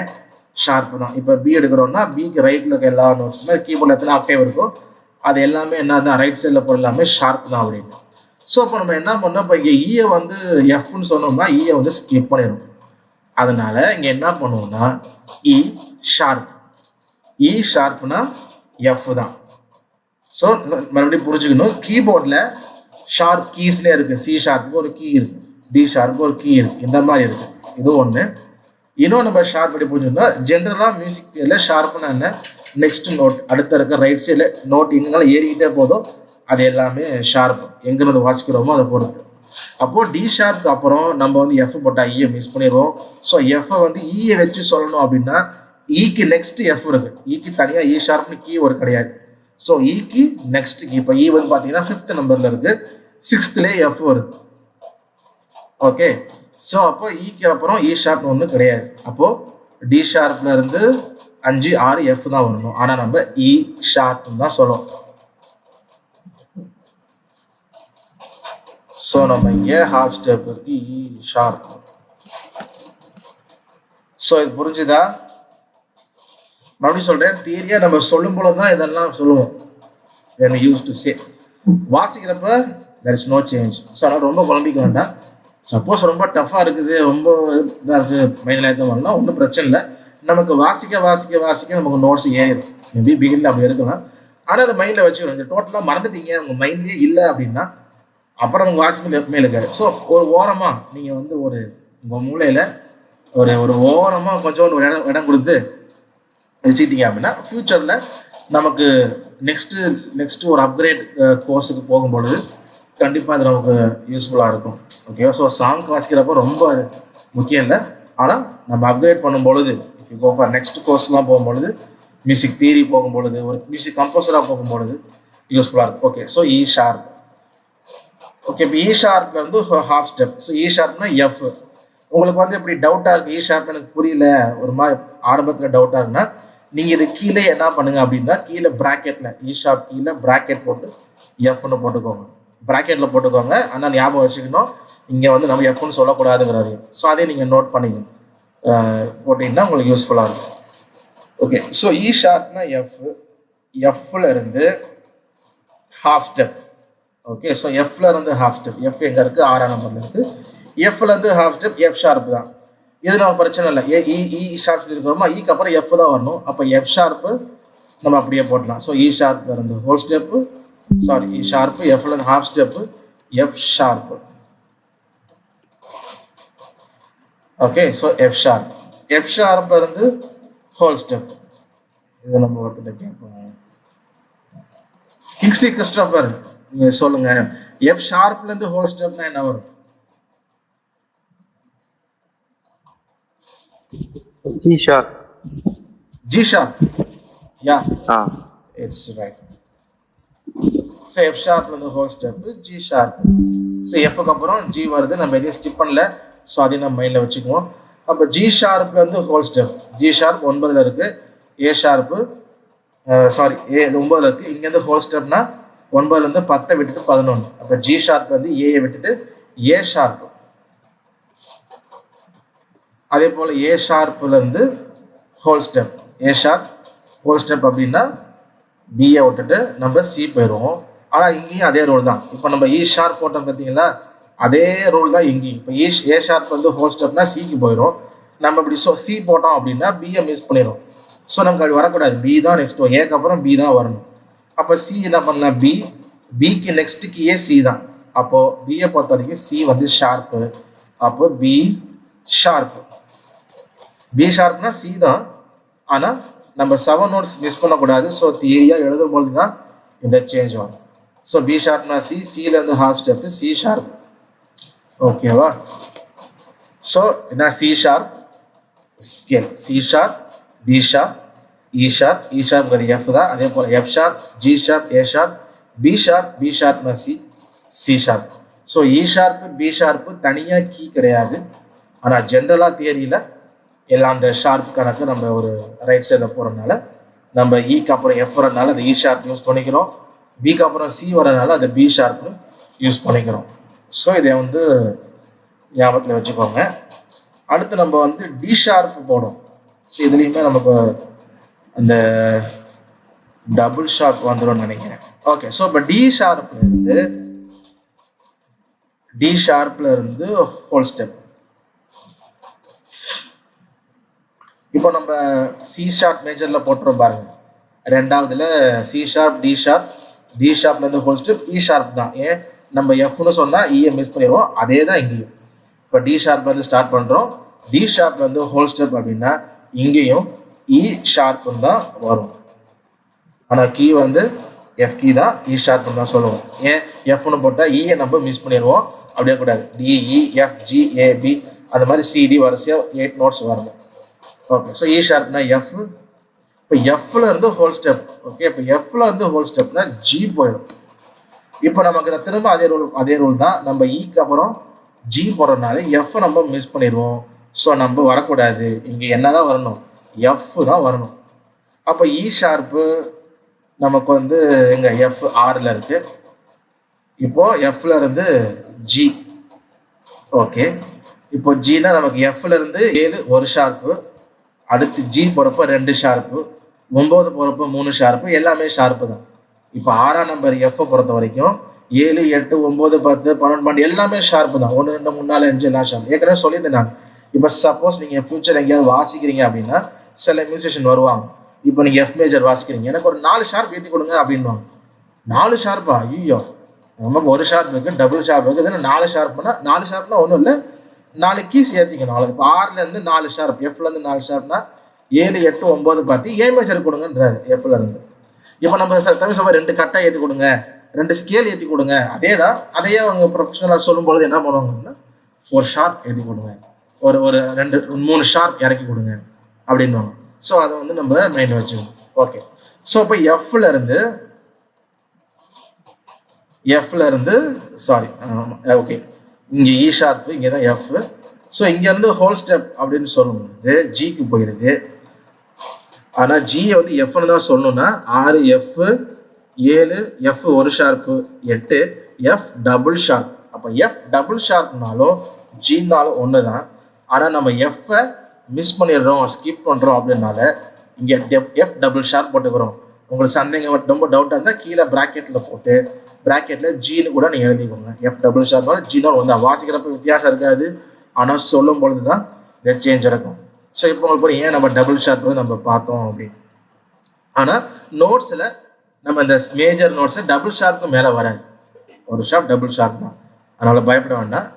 S1: ஷார்ப்பு தான். இப்போ பி எடுக்கிறோம்னா பிக்கு ரைட்டில் இருக்க எல்லா நோட்ஸுமே கீபோர்டில் எத்தனை ஆக்டேவ் இருக்கோ அது எல்லாமே என்ன தான், ரைட் சைடில் போகிற எல்லாமே ஷார்ப் தான் அப்படின்னு. ஸோ இப்போ நம்ம என்ன பண்ணோம், இப்போ இங்கே ஈயை வந்து எஃப்னு சொன்னோம்னா ஈயை வந்து ஸ்கிப் பண்ணிடும். அதனால இங்கே என்ன பண்ணுவோம்னா இ ஷார்ப், இ ஷார்ப்னா எஃப் தான். ஸோ மறுபடியும் புரிஞ்சுக்கணும், கீபோர்டில் ஷார்ப் கீஸ்லேயே இருக்கு. சி ஷார்ப்புக்கு ஒரு கீ இருக்கு, டி ஷார்ப்புக்கு ஒரு கீ இருக்கு, இந்த மாதிரி இருக்கு. இது ஒன்று. இன்னும் நம்ம ஷார்ப் படி புரிஞ்சுக்கணும், ஜென்ரலாக மியூசிக் ஷார்ப்னா என்ன, நெக்ஸ்ட் நோட் அடுத்த இருக்க ரைட் சைடில் நோட் எங்கெல்லாம் ஏறிக்கிட்டே போதும் அது எல்லாமே ஷார்ப், எங்கிருந்து வாசிக்கிறோமோ அதை பொறுத்து. அப்போ டி ஷார்ப்க்கு அப்புறம் நம்ம வந்து எஃப் போட்டா ஈயை மிஸ் பண்ணிடுவோம். ஸோ எஃப் வந்து ஈயை வச்சு சொல்லணும் அப்படின்னா ஈக்கு நெக்ஸ்ட் எஃப் இருக்கு. ஈக்கு தனியாக இ ஷார்ப்னு கீ ஒரு கிடையாது. ஸோ ஈக்கு நெக்ஸ்ட் கீ இப்போ ஈ வந்து பார்த்தீங்கன்னா 5th நம்பர்ல இருக்கு, 6thலே எஃப் வருது. ஓகே, ஸோ அப்போ ஈக்கு அப்புறம் இ ஷார்ப் ஒன்று கிடையாது. அப்போ டி ஷார்ப்ல இருந்து 5 6 எஃப் தான் வரணும். ஆனா நம்ம இ ஷார்ப் தான் சொல்லுவோம். ஸோ நம்ம இங்கே ஹாஃப் ஸ்டெப் இருக்கு இ ஷார்ப். ஸோ இது புரிஞ்சுதா? மறுபடியும் சொல்றேன், தியரியா நம்ம சொல்லும் போது தான் இதெல்லாம் சொல்லுவோம். when we used to say வாசிக்கிறப்ப there is no change. So அதனால ரொம்ப குழம்பிக்க வேண்டாம். சப்போஸ் ரொம்ப டஃப்பாக இருக்குது, ரொம்ப இதாக இருக்குது, மைண்டில் ஏற்ற வரலாம், ஒன்றும் பிரச்சனை இல்லை. நமக்கு வாசிக்க வாசிக்க வாசிக்க நமக்கு நோட்ஸ் ஏறிடும். மேபி பிகினில் அப்படி இருக்கலாம். ஆனால் அதை மைண்டில் வச்சுக்கணும். டோட்டலாக மறந்துட்டீங்க, உங்கள் மைண்ட்லேயே இல்லை அப்படின்னா அப்புறம் உங்கள் வாசிப்பு எப்பவுமே இருக்காது. ஸோ ஒரு ஓரமாக நீங்கள் வந்து உங்கள் மூளையில் ஒரு ஓரமாக கொஞ்சோண்டு ஒரு இடம் கொடுத்து வச்சுக்கிட்டீங்க அப்படின்னா ஃப்யூச்சரில் நமக்கு நெக்ஸ்ட்டு ஒரு அப்கிரேட் கோர்ஸுக்கு போகும்பொழுது கண்டிப்பாக அது நமக்கு யூஸ்ஃபுல்லாக இருக்கும். ஓகே, ஸோ சாங் வாசிக்கிறப்போ ரொம்ப முக்கியம் இல்லை. ஆனால் நம்ம அப்கிரேட் பண்ணும்பொழுது இப்போ நெக்ஸ்ட் கோர்ஸ்லாம் போகும்பொழுது, மியூசிக் தியரி போகும்பொழுது, ஒரு மியூசிக் கம்போசராக போகும்பொழுது யூஸ்ஃபுல்லாக இருக்கும். ஓகே, ஸோ இ ஷார்ப். ஓகே, இப்போ இ ஷார்ப்ல வந்து ஹாஃப் ஸ்டெப். ஸோ இ ஷார்ப்னா எஃப். உங்களுக்கு வந்து இப்படி டவுட்டாக இருக்குது, இ ஷார்ப் எனக்கு புரியல, ஒரு மாதிரி ஆரம்பத்தில் டவுட்டாக இருக்குன்னா நீங்கள் இது கீழே என்ன பண்ணுங்க அப்படின்னா கீழே ப்ராக்கெட்டில் இ ஷார்ப் கீழே ப்ராக்கெட் போட்டு எஃப்னு போட்டுக்கோங்க. ப்ராக்கெட்டில் போட்டுக்கோங்க. ஆனால் ஞாபகம் வச்சுக்கணும், இங்கே வந்து நம்ம எஃப்னு சொல்லக்கூடாதுங்கிறது. ஸோ அதையும் நீங்கள் நோட் பண்ணிக்கணும், போட்டிங்கன்னா உங்களுக்கு யூஸ்ஃபுல்லாக இருக்கும். ஓகே, ஸோ இ ஷார்ப்னா எஃப்ல இருந்து ஹாஃப் ஸ்டெப். ஓகே, ஸோ எஃப்ல இருந்து ஹாஃப் ஸ்டெப். எஃப் எங்கே இருக்குது? 6ஆம் நம்பர்ல இருக்குது. எஃப்ல இருந்து ஹாஃப் ஸ்டெப் எஃப் ஷார்ப் தான். இது நம்ம பிரச்சனை இல்லை. இ ஷார்ப் இருக்கோமா, ஈக்கு அப்புறம் எஃப் தான் வரணும். அப்போ எஃப் ஷார்ப்பு நம்ம அப்படியே போட்டலாம். ஸோ இ ஷார்ப்ல இருந்து whole step, sorry E sharp, எஃப்ல இருந்து half step, F sharp. Okay, so F sharp. F ஷார்ப்ல இருந்து ஹோல் ஸ்டெப். இது நம்ம ஒருத்தர் கேட்போம். கிங்ஸ்லி கிறிஸ்டோபர், நீங்க சொல்லுங்க, எஃப் ஷார்ப்ல இருந்து ஹோல் ஸ்டெப்னா என்ன வரும்?
S5: G sharp.
S1: G sharp. Yeah.
S5: Ah.
S1: It's right. So F sharp இருந்து whole step G sharp. So F க்கு அப்புறம் G வருது, நம்ம எதையும் ஸ்கிப் பண்ணல. ஸோ அதையும் நம்ம மைண்டில் வச்சுக்குவோம். அப்போ G sharpல இருந்து ஹோல் ஸ்டெப். G sharp 9ல் இருக்கு, A sharp சாரி A 9ல் இருக்கு. இங்கேருந்து ஹோல் ஸ்டெப்னா 9ல் இருந்து 10 விட்டுட்டு 11. அப்போ G sharp வந்து A விட்டுட்டு A sharp. அதே போல் A sharpல இருந்து whole step. A sharp whole step அப்படின்னா பிஏ விட்டுட்டு நம்ம சி போயிடுவோம். ஆனால் இங்கேயும் அதே ரூல் தான். இப்போ நம்ம இ ஷார்ப் போட்டோம் பார்த்தீங்களா, அதே ரூல் தான் இங்கேயும். இப்போ ஏ ஷார்ப் வந்து ஹோல் ஸ்டெப்னா சிக்கு போயிடும். நம்ம இப்படி சி போட்டோம் அப்படின்னா பிஏ மிஸ் பண்ணிடும். ஸோ நமக்கு அப்படி வரக்கூடாது. பி தான் நெக்ஸ்ட், ஏக்கு அப்புறம் பி தான் வரணும். அப்போ சி என்ன பண்ணலாம், பிக்கு நெக்ஸ்ட் கீயே சி தான். அப்போ பிஏ பொறுத்த வரைக்கும் சி வந்து ஷார்ப்பு. அப்போ பி ஷார்ப். பி ஷார்ப்னா சி தான், ஆனால் நம்ம 7 நோட்ஸ் மிஸ் பண்ணக்கூடாது. ஸோ தியரியா எழுதும்போது தான் இந்த சேஞ்ச் வரும். ஸோ பி ஷார்ப்னா சி, சில இருந்து ஹாஃப் ஸ்டெப் சி ஷார்ப். ஓகேவா? ஸோ என்ன C sharp scale, C sharp, D sharp, E sharp. E sharp F தான். அதே போல் F sharp, G sharp, A sharp, B sharp, B ஷார்ப்னா C, C sharp. So E sharp B sharp தனியாக கீ கிடையாது. ஆனால் ஜென்ரலாக தியரியில் எல்லாம் அந்த ஷார்ப் கணக்கு நம்ம ஒரு ரைட் சைடில் போகிறதுனால நம்ம ஈக்கு அப்புறம் எஃப் வரனால அதை இ ஷார்ப் யூஸ் பண்ணிக்கிறோம். பிக்கு அப்புறம் சி வரனால அதை பி ஷார்ப்னு யூஸ் பண்ணிக்கிறோம். ஸோ இதை வந்து ஞாபகத்தில் வச்சுக்கோங்க. அடுத்து நம்ம வந்து டி ஷார்ப் போடும். ஸோ இதுலேயுமே நமக்கு அந்த டபுள் ஷார்ப் வந்துடும் நினைக்கிறேன். ஓகே, ஸோ இப்போ டி ஷார்ப்ல இருந்து ஹோல் ஸ்டெப். இப்போ நம்ம சி ஷார்ப் மேஜர்ல போட்டுறோம் பாருங்க. ரெண்டாவதுல C sharp, D sharp, D ஷார்ப்ல இருந்து ஹோல் ஸ்டெப் இ ஷார்ப் தான். ஏன் நம்ம எஃப்னு சொன்னா இஏ மிஸ் பண்ணிடுவோம். அதே தான் இங்கேயும். இப்போ டி ஷார்ப்ல இருந்து ஸ்டார்ட் பண்றோம். டி ஷார்ப்ல இருந்து ஹோல் ஸ்டெப் அப்படின்னா இங்கேயும் இ ஷார்ப்னு தான் வரும். ஆனா கீ வந்து எஃப் கீ தான், இ ஷார்ப்னு தான் சொல்லுவோம். ஏன் எஃப்னு போட்டா இஏ நம்ம மிஸ் பண்ணிடுவோம். அப்படியே கூடாது. டிஇ எஃப் ஜி ஏபி அந்த மாதிரி சிடி வரிசையாக 8 நோட்ஸ் வரணும். ஓகே, ஸோ இ ஷார்ப்னா எஃப். இப்போ எஃப்ல இருந்து ஹோல் ஸ்டெப். ஓகே, இப்போ எஃப்ல இருந்து ஹோல் ஸ்டெப்னா ஜி போயிடும். இப்போ நமக்கு திரும்ப அதே ரூல் தான். நம்ம இக்கு அப்புறம் ஜி போடுறதுனால எஃப் நம்ம மிஸ் பண்ணிடுவோம். ஸோ நம்ம வரக்கூடாது. இங்கே என்னதான் வரணும்? எஃப் தான் வரணும். அப்போ இ ஷார்ப்பு நமக்கு வந்து எங்க எஃப் ஆர்ல இருக்கு. இப்போ எஃப்ல இருந்து ஜி. ஓகே, இப்போ ஜினா நமக்கு எஃப்ல இருந்து 7 1 ஷார்ப்பு, அடுத்து ஜி போறப்ப 2 ஷார்ப்பு, 9 போறப்ப 3 ஷார்ப்பு, எல்லாமே ஷார்ப்பு தான். இப்போ 6ஆம் நம்பர் எஃப் பொறுத்த வரைக்கும் 7 8 9 10 12 12 எல்லாமே ஷார்ப்பு தான். 1 2 3 4 5 எல்லாம் ஷார்ப். ஏற்கனவே சொல்லியிருந்தேன் நான். இப்போ சப்போஸ் நீங்க ஃபியூச்சர் எங்கேயாவது வாசிக்கிறீங்க அப்படின்னா சில மியூசிஷியன் வருவாங்க. இப்போ நீங்க எஃப் மேஜர் வாசிக்கிறீங்க, எனக்கு ஒரு 4 ஷார்ப் ஏற்றி கொடுங்க அப்படின்வாங்க. 4 ஷார்ப்பா? ஐயோ, நமக்கு 1 ஷார்ப் இருக்கு, டபுள் ஷார்ப் இருக்கு, இதுன்னு 4 ஷார்ப்னா 4 ஷார்ப்னா ஒன்றும் இல்லை, 4 கீஸ் ஏற்றிக்கணும். இப்போ 6ல இருந்து 4 ஷார்ப், எஃப்ல இருந்து 4 ஷார்ப்னா 7 8 9 10 ஏ மேஜர் கொடுங்கன்றாரு எஃப்ல இருந்து. இப்போ நம்ம தமிழ் சபை 2 கட்டை ஏற்றி கொடுங்க, 2 ஸ்கேல் ஏற்றி கொடுங்க, அதே தான். அதையே அவங்க ப்ரொஃபஷனலாக சொல்லும்பொழுது என்ன பண்ணுவாங்கன்னா 4 ஷார்ப் ஏற்றி கொடுங்க, ஒரு 2 3 ஷார்ப் இறக்கி கொடுங்க அப்படின்வாங்க. ஸோ அதை வந்து நம்ம மைண்ட் வச்சுக்கணும். ஓகே, ஸோ இப்போ எஃப்ல இருந்து சாரி ஓகே, இங்கே இ ஷார்ப், இங்கே தான் எஃப். ஸோ இங்கேருந்து ஹோல் ஸ்டெப் அப்படின்னு சொல்லும்போது ஜிக்கு போயிடுது. ஆனால் ஜியை வந்து எஃப்னு தான் சொல்லணும்னா 6 F 7 F 1 sharp 8 F double sharp. அப்போ எஃப் டபுள் ஷார்ப்னாலும் ஜினாலும் ஒன்று தான். ஆனால் நம்ம எஃப்ஐ மிஸ் பண்ணிடுறோம், ஸ்கிப் பண்ணுறோம் அப்படின்னால இங்கே எஃப் டபுள் ஷார்ப் போட்டுக்கிறோம். உங்களுக்கு சந்தேகம் ரொம்ப டவுட்டாக இருந்தால் கீழே ப்ராக்கெட்டில் போட்டு ப்ராக்கெட்டில் ஜின்னு கூட நீங்கள் எழுதிக்கோங்க. எஃப் டபுள் ஷார்ப்னாலும் ஜினோ வந்து வாசிக்கிறப்ப வித்தியாசம் இருக்காது, ஆனால் சொல்லும் பொழுது தான் இதை சேஞ்ச் இருக்கும். ஸோ இப்போ உங்களுக்கு ஏன் நம்ம டபுள் ஷார்ப் வந்து நம்ம பார்த்தோம் அப்படின்னு. ஆனால் நோட்ஸில் நம்ம இந்த மேஜர் நோட்ஸை டபுள் ஷார்ப்புக்கு மேலே வராது, 1 ஷார்ப் டபுள் ஷார்ப் தான். அதனால் பயப்பட வேண்டாம்.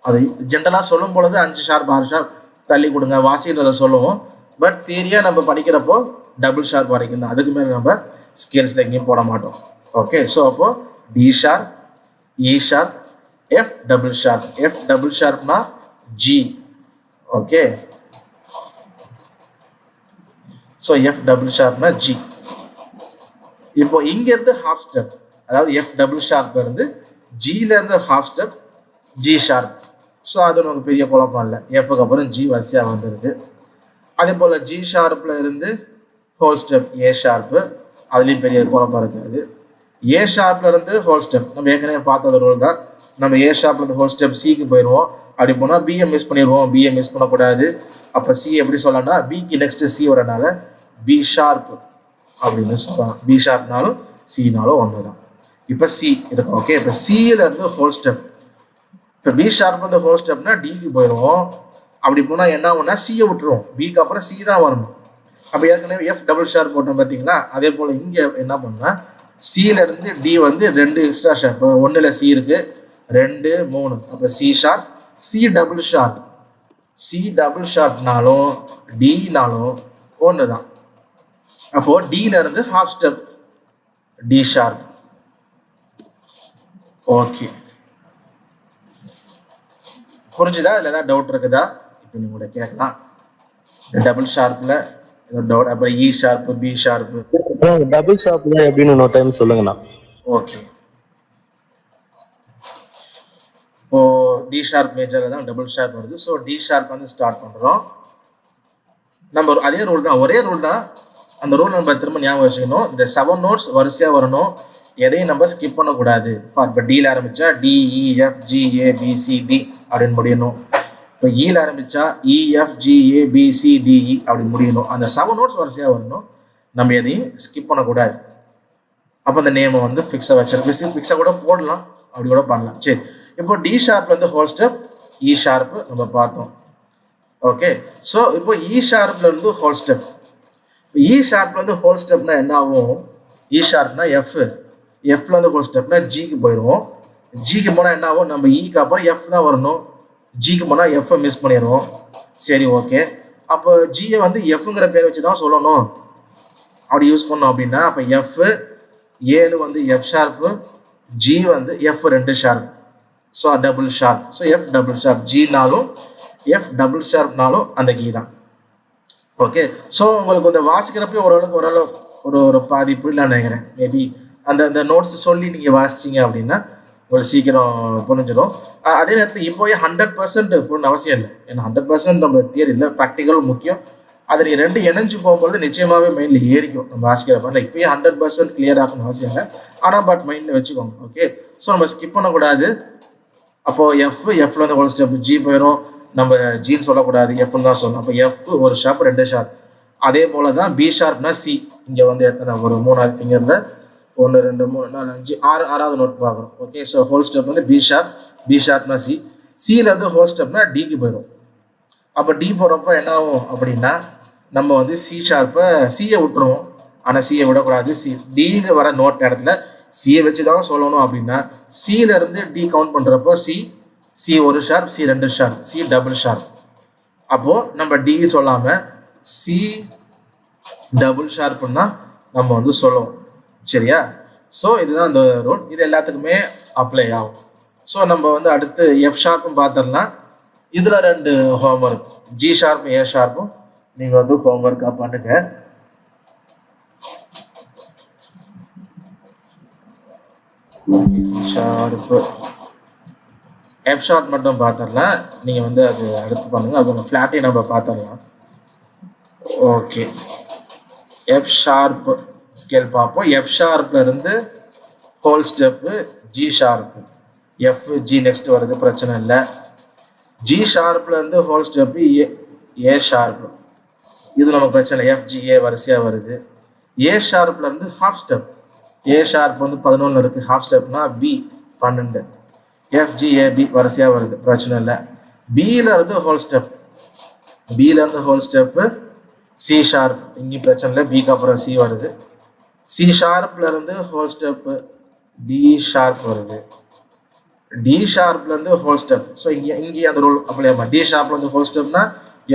S1: அது ஜென்ரலாக சொல்லும் பொழுது 5 ஷார்ப் 6 ஷார்ப் தள்ளி கொடுங்க வாசின்றதை சொல்லுவோம். பட் தியரியா நம்ம படிக்கிறப்போ டபுள் ஷார்ப் வரைக்கும் தான், அதுக்கு மேலே நம்ம ஸ்கேல்ஸில் எங்கேயும் போட மாட்டோம். ஓகே, ஸோ அப்போ D sharp, E sharp, F double sharp. F double ஷார்ப்னா G. Okay, so F double ஷார்ப்னா ஜி. இப்போ இங்கேருந்து ஹாஃப் ஸ்டெப், அதாவது எஃப் டபுள் ஷார்ப் இருந்து ஜியிலேருந்து half step G sharp. So அது நமக்கு பெரிய குழப்பம் இல்லை, எஃப்க்கு அப்புறம் ஜி வரிசையாக வந்துடுது. அதே போல் ஜி ஷார்ப்பில் இருந்து ஹோல் ஸ்டெப் ஏ ஷார்ப்பு, அதுலேயும் பெரிய குழப்பம் இருக்காது. ஏ ஷார்ப்ல இருந்து ஹோல் ஸ்டெப் நம்ம ஏற்கனவே பார்த்தது ரூல் தான். நம்ம ஏ ஷார்ப்ல இருந்து ஹோல் ஸ்டெப் சிக்கு போயிடுவோம். அப்படி போனால் பிஏ மிஸ் பண்ணிடுவோம், பிஏ மிஸ் பண்ணக்கூடாது. அப்போ சி எப்படி சொல்லலாம்னா பிக்கு நெக்ஸ்ட் சி வரனால பி ஷார்ப் அப்படின்னு சொல்லலாம். பி ஷார்ப்னாலும் சினாலும் ஒன்று தான். இப்போ சி இருக்கும். ஓகே, இப்போ சியில இருந்து ஹோல் ஸ்டெப், இப்போ பி ஷார்ப் வந்து ஹோல் ஸ்டெப்னா டிக்கு போயிடுவோம். அப்படி போனால் என்ன ஆகும்னா சியை விட்டுருவோம், பிக்கு அப்புறம் சி தான் வரணும். அப்போ ஏற்கனவே எஃப் டபுள் ஷார்ப் போட்டோம் பார்த்தீங்களா, அதே போல் இங்கே என்ன பண்ணா சியில இருந்து டி வந்து 2 எக்ஸ்ட்ரா ஷார்ப், 1ல் சி இருக்கு 2 3, அப்போ C sharp, C double sharp. C double ஷார்ப்னாலும் டினாலும் ஒன்று தான். அப்போ டில இருந்து half step D sharp. Okay, புரிஞ்சுதா? இல்லை ஏதாவது டவுட் இருக்குதா? இப்போ நீங்க கூட கேட்கலாம். டபுள் ஷார்ப்ல டவுட், அப்புறம் இ ஷார்ப், பி ஷார்ப்.
S2: டபுள் ஷார்ப்ல எப்படின்னு இன்னொரு டைம் சொல்லுங்கண்ணா.
S1: ஓகே, இப்போ டி ஷார்ப் மேஜர்ல தான் டபுள் ஷார்ப் வருது. ஸோ டி ஷார்ப் வந்து ஸ்டார்ட் பண்றோம். நம்ம அதே ரூல் தான், ஒரே ரூல் தான். அந்த ரூல் நம்ம திரும்ப ஞாபகம் வச்சுக்கணும். இந்த 7 நோட்ஸ் வரிசையா வரணும், எதையும் நம்ம ஸ்கிப் பண்ணக்கூடாது. இப்போ டில ஆரம்பிச்சா DEFGABCD அப்படின்னு முடியணும். இப்போ ஈல ஆரம்பிச்சா EFGABCDE அப்படி முடியணும். அந்த 7 நோட்ஸ் வரிசையா வரணும், நம்ம எதையும் ஸ்கிப் பண்ணக்கூடாது. அப்போ அந்த நேமை வந்து ஃபிக்ஸாக வச்சிருக்கு, ஃபிக்ஸாக கூட போடலாம், அப்படி கூட பண்ணலாம். சரி, இப்போ டி ஷார்ப்ல இருந்து ஹோல் ஸ்டெப் இ ஷார்ப் நம்ம பார்த்தோம். ஓகே, ஸோ இப்போ இ ஷார்ப்ல இருந்து ஹோல் ஸ்டெப். இ ஷார்ப்ல இருந்து ஹோல் ஸ்டெப்னா என்ன ஆகும்? இ ஷார்ப்னா எஃப், எஃப்ல இருந்து ஹோல் ஸ்டெப்னா ஜிக்கு போயிடுவோம். ஜிக்கு போனால் என்ன ஆகும்? நம்ம இக்கு அப்புறம் எஃப் தான் வரணும், ஜிக்கு போனால் எஃப் மிஸ் பண்ணிடுவோம். சரி, ஓகே, அப்போ ஜியை வந்து எஃப்ங்கிற பேர் வச்சு தான் சொல்லணும், அப்படி யூஸ் பண்ணோம் அப்படின்னா அப்போ எஃப் 7 வந்து எஃப் ஷார்ப்பு, ஜி வந்து F 2 sharp. So double sharp. So F double sharp ஜினாலும் எஃப் டபுள் ஷார்ப்னாலும் அந்த கீ தான். ஓகே, ஸோ உங்களுக்கு இந்த வாசிக்கிறப்ப ஓரளவுக்கு ஒரு பாதிப்பு இல்லைன்னு நினைக்கிறேன். மேபி அந்த நோட்ஸ் சொல்லி நீங்கள் வாசிச்சிங்க அப்படின்னா உங்களுக்கு சீக்கிரம் புரிஞ்சிடும். அதே நேரத்தில் இப்போயே 100% புரிஞ்ச அவசியம் இல்லை. ஏன்னா 100% நம்ம தியரி இல்லை, ப்ராக்டிக்கல் முக்கியம். அது நீங்கள் ரெண்டு இணைஞ்சு போகும்போது நிச்சயமாகவே மைண்டில் ஏறிக்கும். நம்ம வாசிக்கிறப்ப இல்லை இப்போயே 100% கிளியர் ஆகணும்னு அவசியம் இல்லை. ஆனால் பட் மைண்டில் வச்சுக்கோங்க. ஓகே, ஸோ நம்ம ஸ்கிப் பண்ணக்கூடாது. அப்போது எஃப்ல வந்து ஹோல் ஸ்டெப் ஜி போயிடும். நம்ம ஜின்னு சொல்லக்கூடாது, எஃப்னு தான் சொல்லணும். அப்போ எஃப் ஒரு ஷார்ப் 2 ஷார்ப். அதே போல தான் பி ஷார்ப்னா சி. இங்கே வந்து எத்தனை ஒரு 3வது ஃபிங்கரில் 1 2 3 4 5 6 6வது நோட் பார்க்குறோம். ஓகே, ஸோ ஹோல் ஸ்டெப் வந்து பி ஷார்ப்னா சி. சியில் வந்து ஹோல் ஸ்டெப்னா டிக்கு போயிடும். அப்போ டி போகிறப்ப என்ன ஆகும் அப்படின்னா நம்ம வந்து சி ஷார்ப்பை சியை விட்டுருவோம். ஆனால் சியை விடக்கூடாது. டிங்க வர நோட் இடத்துல சியை வச்சு தான் சொல்லணும். அப்படின்னா சியிலேருந்து டி கவுண்ட் பண்ணுறப்போ சி ஒரு sharp, C 2 sharp, C double sharp. அப்போது நம்ம டி சொல்லாமல் சி டபுள் ஷார்ப்புன்னு தான் நம்ம வந்து சொல்லுவோம். சரியா? ஸோ இதுதான் இந்த ரூல். இது எல்லாத்துக்குமே அப்ளை ஆகும். ஸோ நம்ம வந்து அடுத்து எஃப் ஷார்ப்பும் பார்த்துடலாம். இதில் 2 ஹோம்ஒர்க், ஜி ஷார்ப்பும் ஏ ஷார்ப்பும் நீங்கள் வந்து ஹோம்ஒர்க்காக பண்ணுங்க. ஷார்ப்பு எஃப் ஷார்ப் மட்டும் பார்த்துடலாம். நீங்கள் வந்து அது அடுத்து பண்ணுங்க. அது ஃப்ளாட்டையும் நம்ம பார்த்துடலாம். ஓகே, எஃப் ஷார்ப் ஸ்கேல் பார்ப்போம். எஃப் ஷார்ப்ல இருந்து whole step G sharp. F G next வருது, பிரச்சனை இல்லை. ஜி ஷார்ப்ல இருந்து ஹோல் ஸ்டெப்பு ஏ ஷார்ப்பு. இது நமக்கு பிரச்சனை இல்லை. எஃப் ஜி ஏ வரிசையாக வருது. ஏ ஷார்ப்ல இருந்து ஹாஃப் ஸ்டெப். ஏ ஷார்ப் வந்து 11 இருக்கு, ஹாஃப் ஸ்டெப்னா B 12. F G A B வரிசையாக வருது, பிரச்சனை இல்லை. பியில இருந்து ஹோல் ஸ்டெப். பியில இருந்து ஹோல் ஸ்டெப்பு சி ஷார்ப். இங்கே பிரச்சனை இல்லை, பிக்கு அப்புறம் சி வருது. சி ஷார்ப்ல இருந்து ஹோல் ஸ்டெப் டி ஷார்ப் வருது. டி ஷார்ப்ல இருந்து ஹோல் ஸ்டெப். ஸோ இங்கே அந்த ரூல் அப்ளை ஆகும். டி ஷார்ப்ல இருந்து ஹோல் ஸ்டெப்னா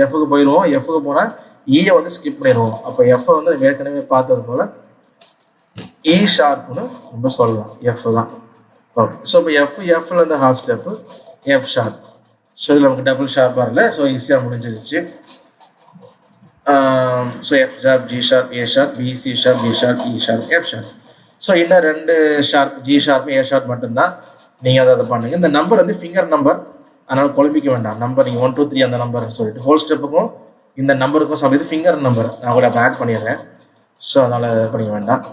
S1: எஃப்க்கு போயிடுவோம். எஃப்க்கு போனால் ஈயை வந்து ஸ்கிப் பண்ணிடுவோம். அப்போ எஃப்ஐ வந்து நம்ம ஏற்கனவே பார்த்தது போல இ ஷார்ப்னு நம்ம சொல்லலாம். எஃப் தான். ஓகே, ஸோ இப்போ எஃப்ல இருந்து half step F sharp. So இதில் நமக்கு டபுள் ஷார்ப்பாக இல்லை. ஸோ ஈஸியாக முடிஞ்சிருச்சு. So F sharp, G sharp, A sharp, B, C sharp, B sharp, E sharp, F sharp. So இன்னும் 2 sharp, G sharp, A sharp மட்டும்தான். நீங்கள் அதை பண்ணுங்க. இந்த நம்பர் வந்து ஃபிங்கர் நம்பர், அதனால் குழம்பிக்க வேண்டாம். நம்பர் நீங்கள் 1 2 3 அந்த நம்பர்னு சொல்லிட்டு ஹோல் ஸ்டெப்புக்கும் இந்த நம்பருக்கும் சமைத்து ஃபிங்கர் நம்பர் நான் கூட ஆட் பண்ணிடுறேன். ஸோ அதனால் பண்ணிக்க வேண்டாம்.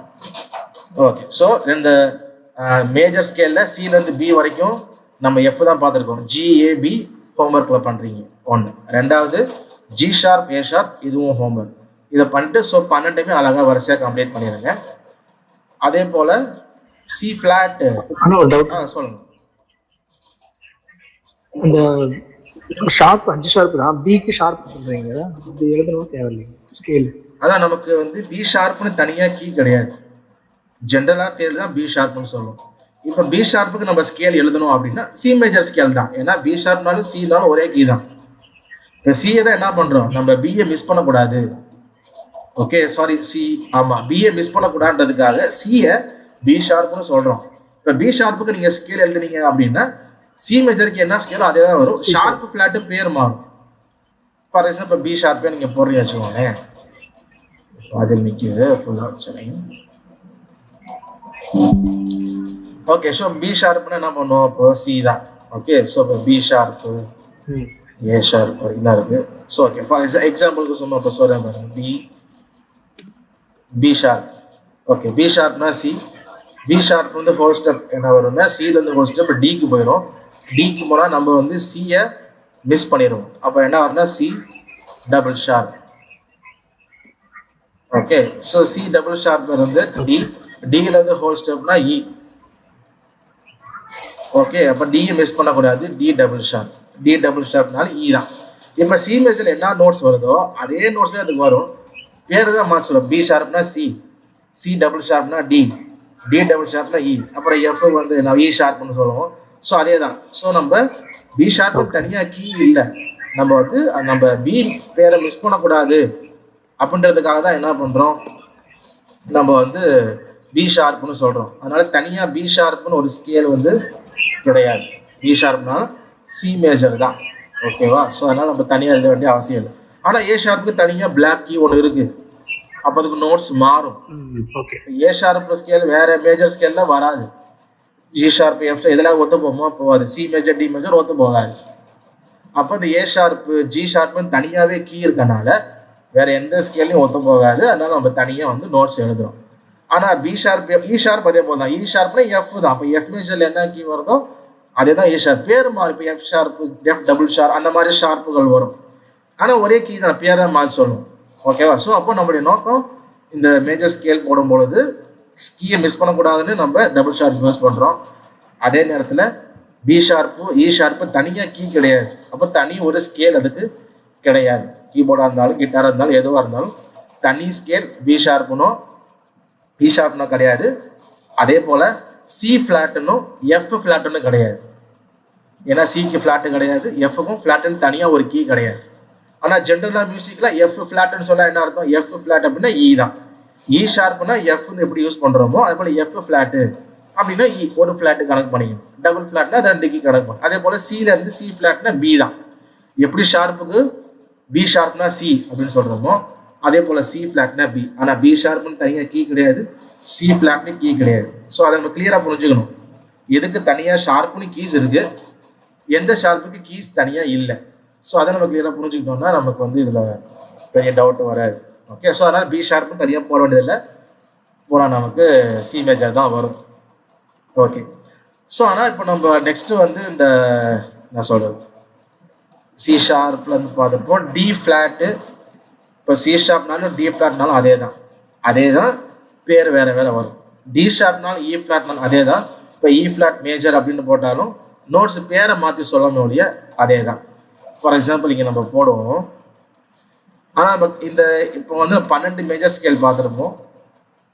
S1: ஓகே, ஸோ இந்த மேஜர் ஸ்கேலில் சிலேருந்து பி வரைக்கும் நம்ம எஃப் தான் பார்த்துருக்கோம். ஜிஏபி ஹோம்ஒர்க்கில் பண்ணுறீங்க 1. 2வது ஜி ஷார்ப், ஏ ஷார்ப், இதுவும் ஹோம்ஒர்க். இதை பண்ணிட்டு ஸோ 12மே அழகாக வரிசையாக கம்ப்ளீட் பண்ணிடுங்க. அதே போல் சி ஃப்ளாட். சொல்லுங்க.
S3: இந்த ஷார்ப் 5 ஷார்ப் தான், பிக்கு ஷார்ப் பண்றீங்க. இது எழுதணும் தேவையில்லைங்க ஸ்கேல்.
S1: அதான் நமக்கு வந்து பி ஷார்ப்னு தனியாக கீ கிடையாது. ஜென்ரலாக தேர்வு தான் பி ஷார்ப்னு சொல்லுவோம். இப்போ பி ஷார்ப்புக்கு நம்ம ஸ்கேல் எழுதணும் அப்படின்னா சி மேஜர் ஸ்கேல் தான். ஏன்னா பி ஷார்ப்னாலும் சினாலும் ஒரே கீ தான். இப்போ சியை தான் என்ன பண்ணுறோம், நம்ம பிஏ மிஸ் பண்ணக்கூடாது. ஓகே, சாரி, சி, ஆமாம், பிஏ மிஸ் பண்ணக்கூடாதுன்றதுக்காக சியை பி ஷார்ப்னு சொல்கிறோம். இப்போ பி ஷார்ப்புக்கு நீங்கள் ஸ்கேல் எழுதுனீங்க அப்படின்னா சி மேஜருக்கு என்ன ஸ்கேலோ அதே தான் வரும். ஷார்ப் ஃப்ளாட்டு பேர் மாறும். ஃபார் எக்ஸாம்பிள் இப்போ பி ஷார்ப்பே நீங்கள் போடுறீங்க வச்சுக்கோங்க. அதில் நிற்கிது ஃபுல்லாக வச்சுருங்க. ஓகே, ஸோ பி ஷார்ப்னு என்ன பண்ணுவோம், இப்போ சி தான். ஓகே, ஸோ இப்போ பி ஷார்ப்பு, ஏ ஷார்ப் வரைக்கும் தான் இருக்குது. ஸோ ஓகே, ஃபார் எக்ஸாம்பிளுக்கு சும்மா இப்போ சொல்கிறேன் பாருங்க. B sharp. ஓகே, பி ஷார்ப்னா சி. பி ஷார்ப் வந்து ஹோல் ஸ்டெப் என்ன வரும்னா சிலேருந்து ஹோல் ஸ்டெப் டிக்கு போயிடும். டிக்கு போனால் நம்ம வந்து சியை மிஸ் பண்ணிடுவோம். அப்போ என்ன வரும்னா C double sharp. Okay, so C double sharp இருந்து டி, டிலேருந்து ஹோல் ஸ்டெப்னா இ. ஓகே, அப்போ டியை மிஸ் பண்ணக்கூடாது. D double sharp. D double ஷார்ப்னால இ தான். இப்போ சி மேஜரில் என்ன நோட்ஸ் வருதோ அதே நோட்ஸே அதுக்கு வரும். பேர் தான் மாற்ற சொல்லுவோம். பி ஷார்ப்னா சி, சி டபுள் ஷார்ப்னா டி, டி டபுள் ஷார்ப்னா இ. அப்புறம் எஃப் வந்து நான் இ ஷார்ப்னு சொல்லுவோம். ஸோ அதே தான். ஸோ நம்ம பி ஷார்ப்பு தனியாக கீ இல்லை. நம்ம வந்து நம்ம பி பேரை மிஸ் பண்ணக்கூடாது அப்படின்றதுக்காக தான் என்ன பண்ணுறோம், நம்ம வந்து பி ஷார்ப்னு சொல்கிறோம். அதனால தனியாக பி ஷார்ப்னு ஒரு ஸ்கேல் வந்து கிடையாது. E ஷார்ப்னால சி மேஜர் தான். ஓகேவா? ஸோ அதனால நம்ம தனியாக எழுத வேண்டிய அவசியம் இல்லை. ஆனால் ஏ ஷார்ப்புக்கு தனியாக பிளாக் கீ ஒன்று இருக்கு, அப்போ அதுக்கு நோட்ஸ் மாறும்.
S3: ஓகே.
S1: ஏ ஷார்ப் ஸ்கேல் வேற மேஜர் ஸ்கேல்ல வராது. ஜி ஷார்ப் எஃப் இதெல்லாம் ஒத்து போகுமா? போகாது. சி மேஜர் டி மேஜர் ஒத்து போகாது. அப்போ இந்த ஏ ஷார்ப்பு ஜி ஷார்ப்னு தனியாகவே கீ இருக்கனால வேற எந்த ஸ்கேல்லையும் ஒத்து போகாது. அதனால நம்ம தனியாக வந்து நோட்ஸ் எழுதுறோம். ஆனால் பி ஷார்ப் இ ஷார்ப் அதே போல் தான். இ ஷார்ப்னா எஃப் தான். அப்போ எஃப் மேஜர்ல என்ன கீ வருதோ அதே தான் ஏ ஷார்ப். பேர் மாறி இப்போ F sharp F double sharp அந்த மாதிரி ஷார்ப்புகள் வரும். ஆனால் ஒரே கீ தான், பேர் தான் மாறி சொல்லணும். ஓகேவா? ஸோ அப்போ நம்மளுடைய நோக்கம் இந்த மேஜர் ஸ்கேல் போடும் பொழுது கீயை மிஸ் பண்ணக்கூடாதுன்னு நம்ம டபுள் ஷார்ப் யூஸ் பண்ணுறோம். அதே நேரத்தில் பி ஷார்ப்பு இ ஷார்ப்பு தனியாக கீ கிடையாது. அப்போ தனி ஒரு ஸ்கேல் அதுக்கு கிடையாது. கீபோர்டாக இருந்தாலும் கிட்டாராக இருந்தாலும் எதுவாக இருந்தாலும் தனி ஸ்கேல் பி ஷார்ப்புனோ பி ஷார்ப்னோ கிடையாது. அதே போல் சி ஃப்ளாட்டுன்னும் எஃப் ஃப்ளாட்டுன்னு கிடையாது. ஏன்னா சிக்கு ஃப்ளாட்டு கிடையாது, எஃப்க்கும் ஃப்ளாட்டுன்னு தனியாக ஒரு கீ கிடையாது. ஆனால் ஜென்ரலாக மியூசிக்கில் எஃப் ஃப்ளாட்டுன்னு சொல்ல என்ன அர்த்தம்? எஃப் ஃப்ளாட் அப்படின்னா இ தான். இ ஷார்ப்னா எஃப்னு எப்படி யூஸ் பண்ணுறோமோ அதே போல் எஃப் ஃப்ளாட்டு அப்படின்னா இ ஒரு ஃப்ளாட்டு கணக்கு பண்ணிக்கணும். டபுள் ஃப்ளாட்னா 2 கீ கணக்கு பண்ணும். அதே போல் சியிலேருந்து சி ஃப்ளாட்னா பி தான். எப்படி ஷார்ப்புக்கு பி ஷார்ப்னா சி அப்படின்னு சொல்கிறோமோ அதே போல் சி ஃப்ளாட்னா பி. ஆனால் பி ஷார்ப்னு தனியாக கீ கிடையாது, சி ஃப்ளாட்னு கீ கிடையாது. ஸோ அதை நம்ம கிளியராக புரிஞ்சுக்கணும். எதுக்கு தனியாக ஷார்ப்னு கீஸ் இருக்குது, எந்த ஷார்ப்புக்கு கீஸ் தனியாக இல்லை. ஸோ அதை நம்ம கிளியராக புரிஞ்சுக்கிட்டோம்னா நமக்கு வந்து இதில் பெரிய டவுட் வராது. ஓகே. ஸோ அதனால் பி ஷார்ப்னு தனியாக போட வேண்டியதில்லை, போனால் நமக்கு சி மேஜர் தான் வரும். ஓகே. ஸோ ஆனால் இப்போ நம்ம நெக்ஸ்ட்டு வந்து இந்த நான் சொல்கிறது சி ஷார்ப்ல இருந்து பார்த்துருப்போம். டி ஃப்ளாட்டு இப்போ சி ஷார்ப்னாலும் டி ஃப்ளாட்னாலும் அதே தான் பேர் வேற வேற வரும். டி ஷார்ப்னாலும் இ ஃப்ளாட்னாலும் அதே தான். இப்போ இ ஃப்ளாட் மேஜர் அப்படின்னு போட்டாலும் நோட்ஸ் பேரை மாற்றி சொல்லணும் ஒழிய அதே தான். ஃபார் எக்ஸாம்பிள் இங்கே நம்ம போடுவோம். ஆனால் நம்ம இந்த இப்போ வந்து 12 மேஜர் ஸ்கேல் பார்த்துருப்போம்.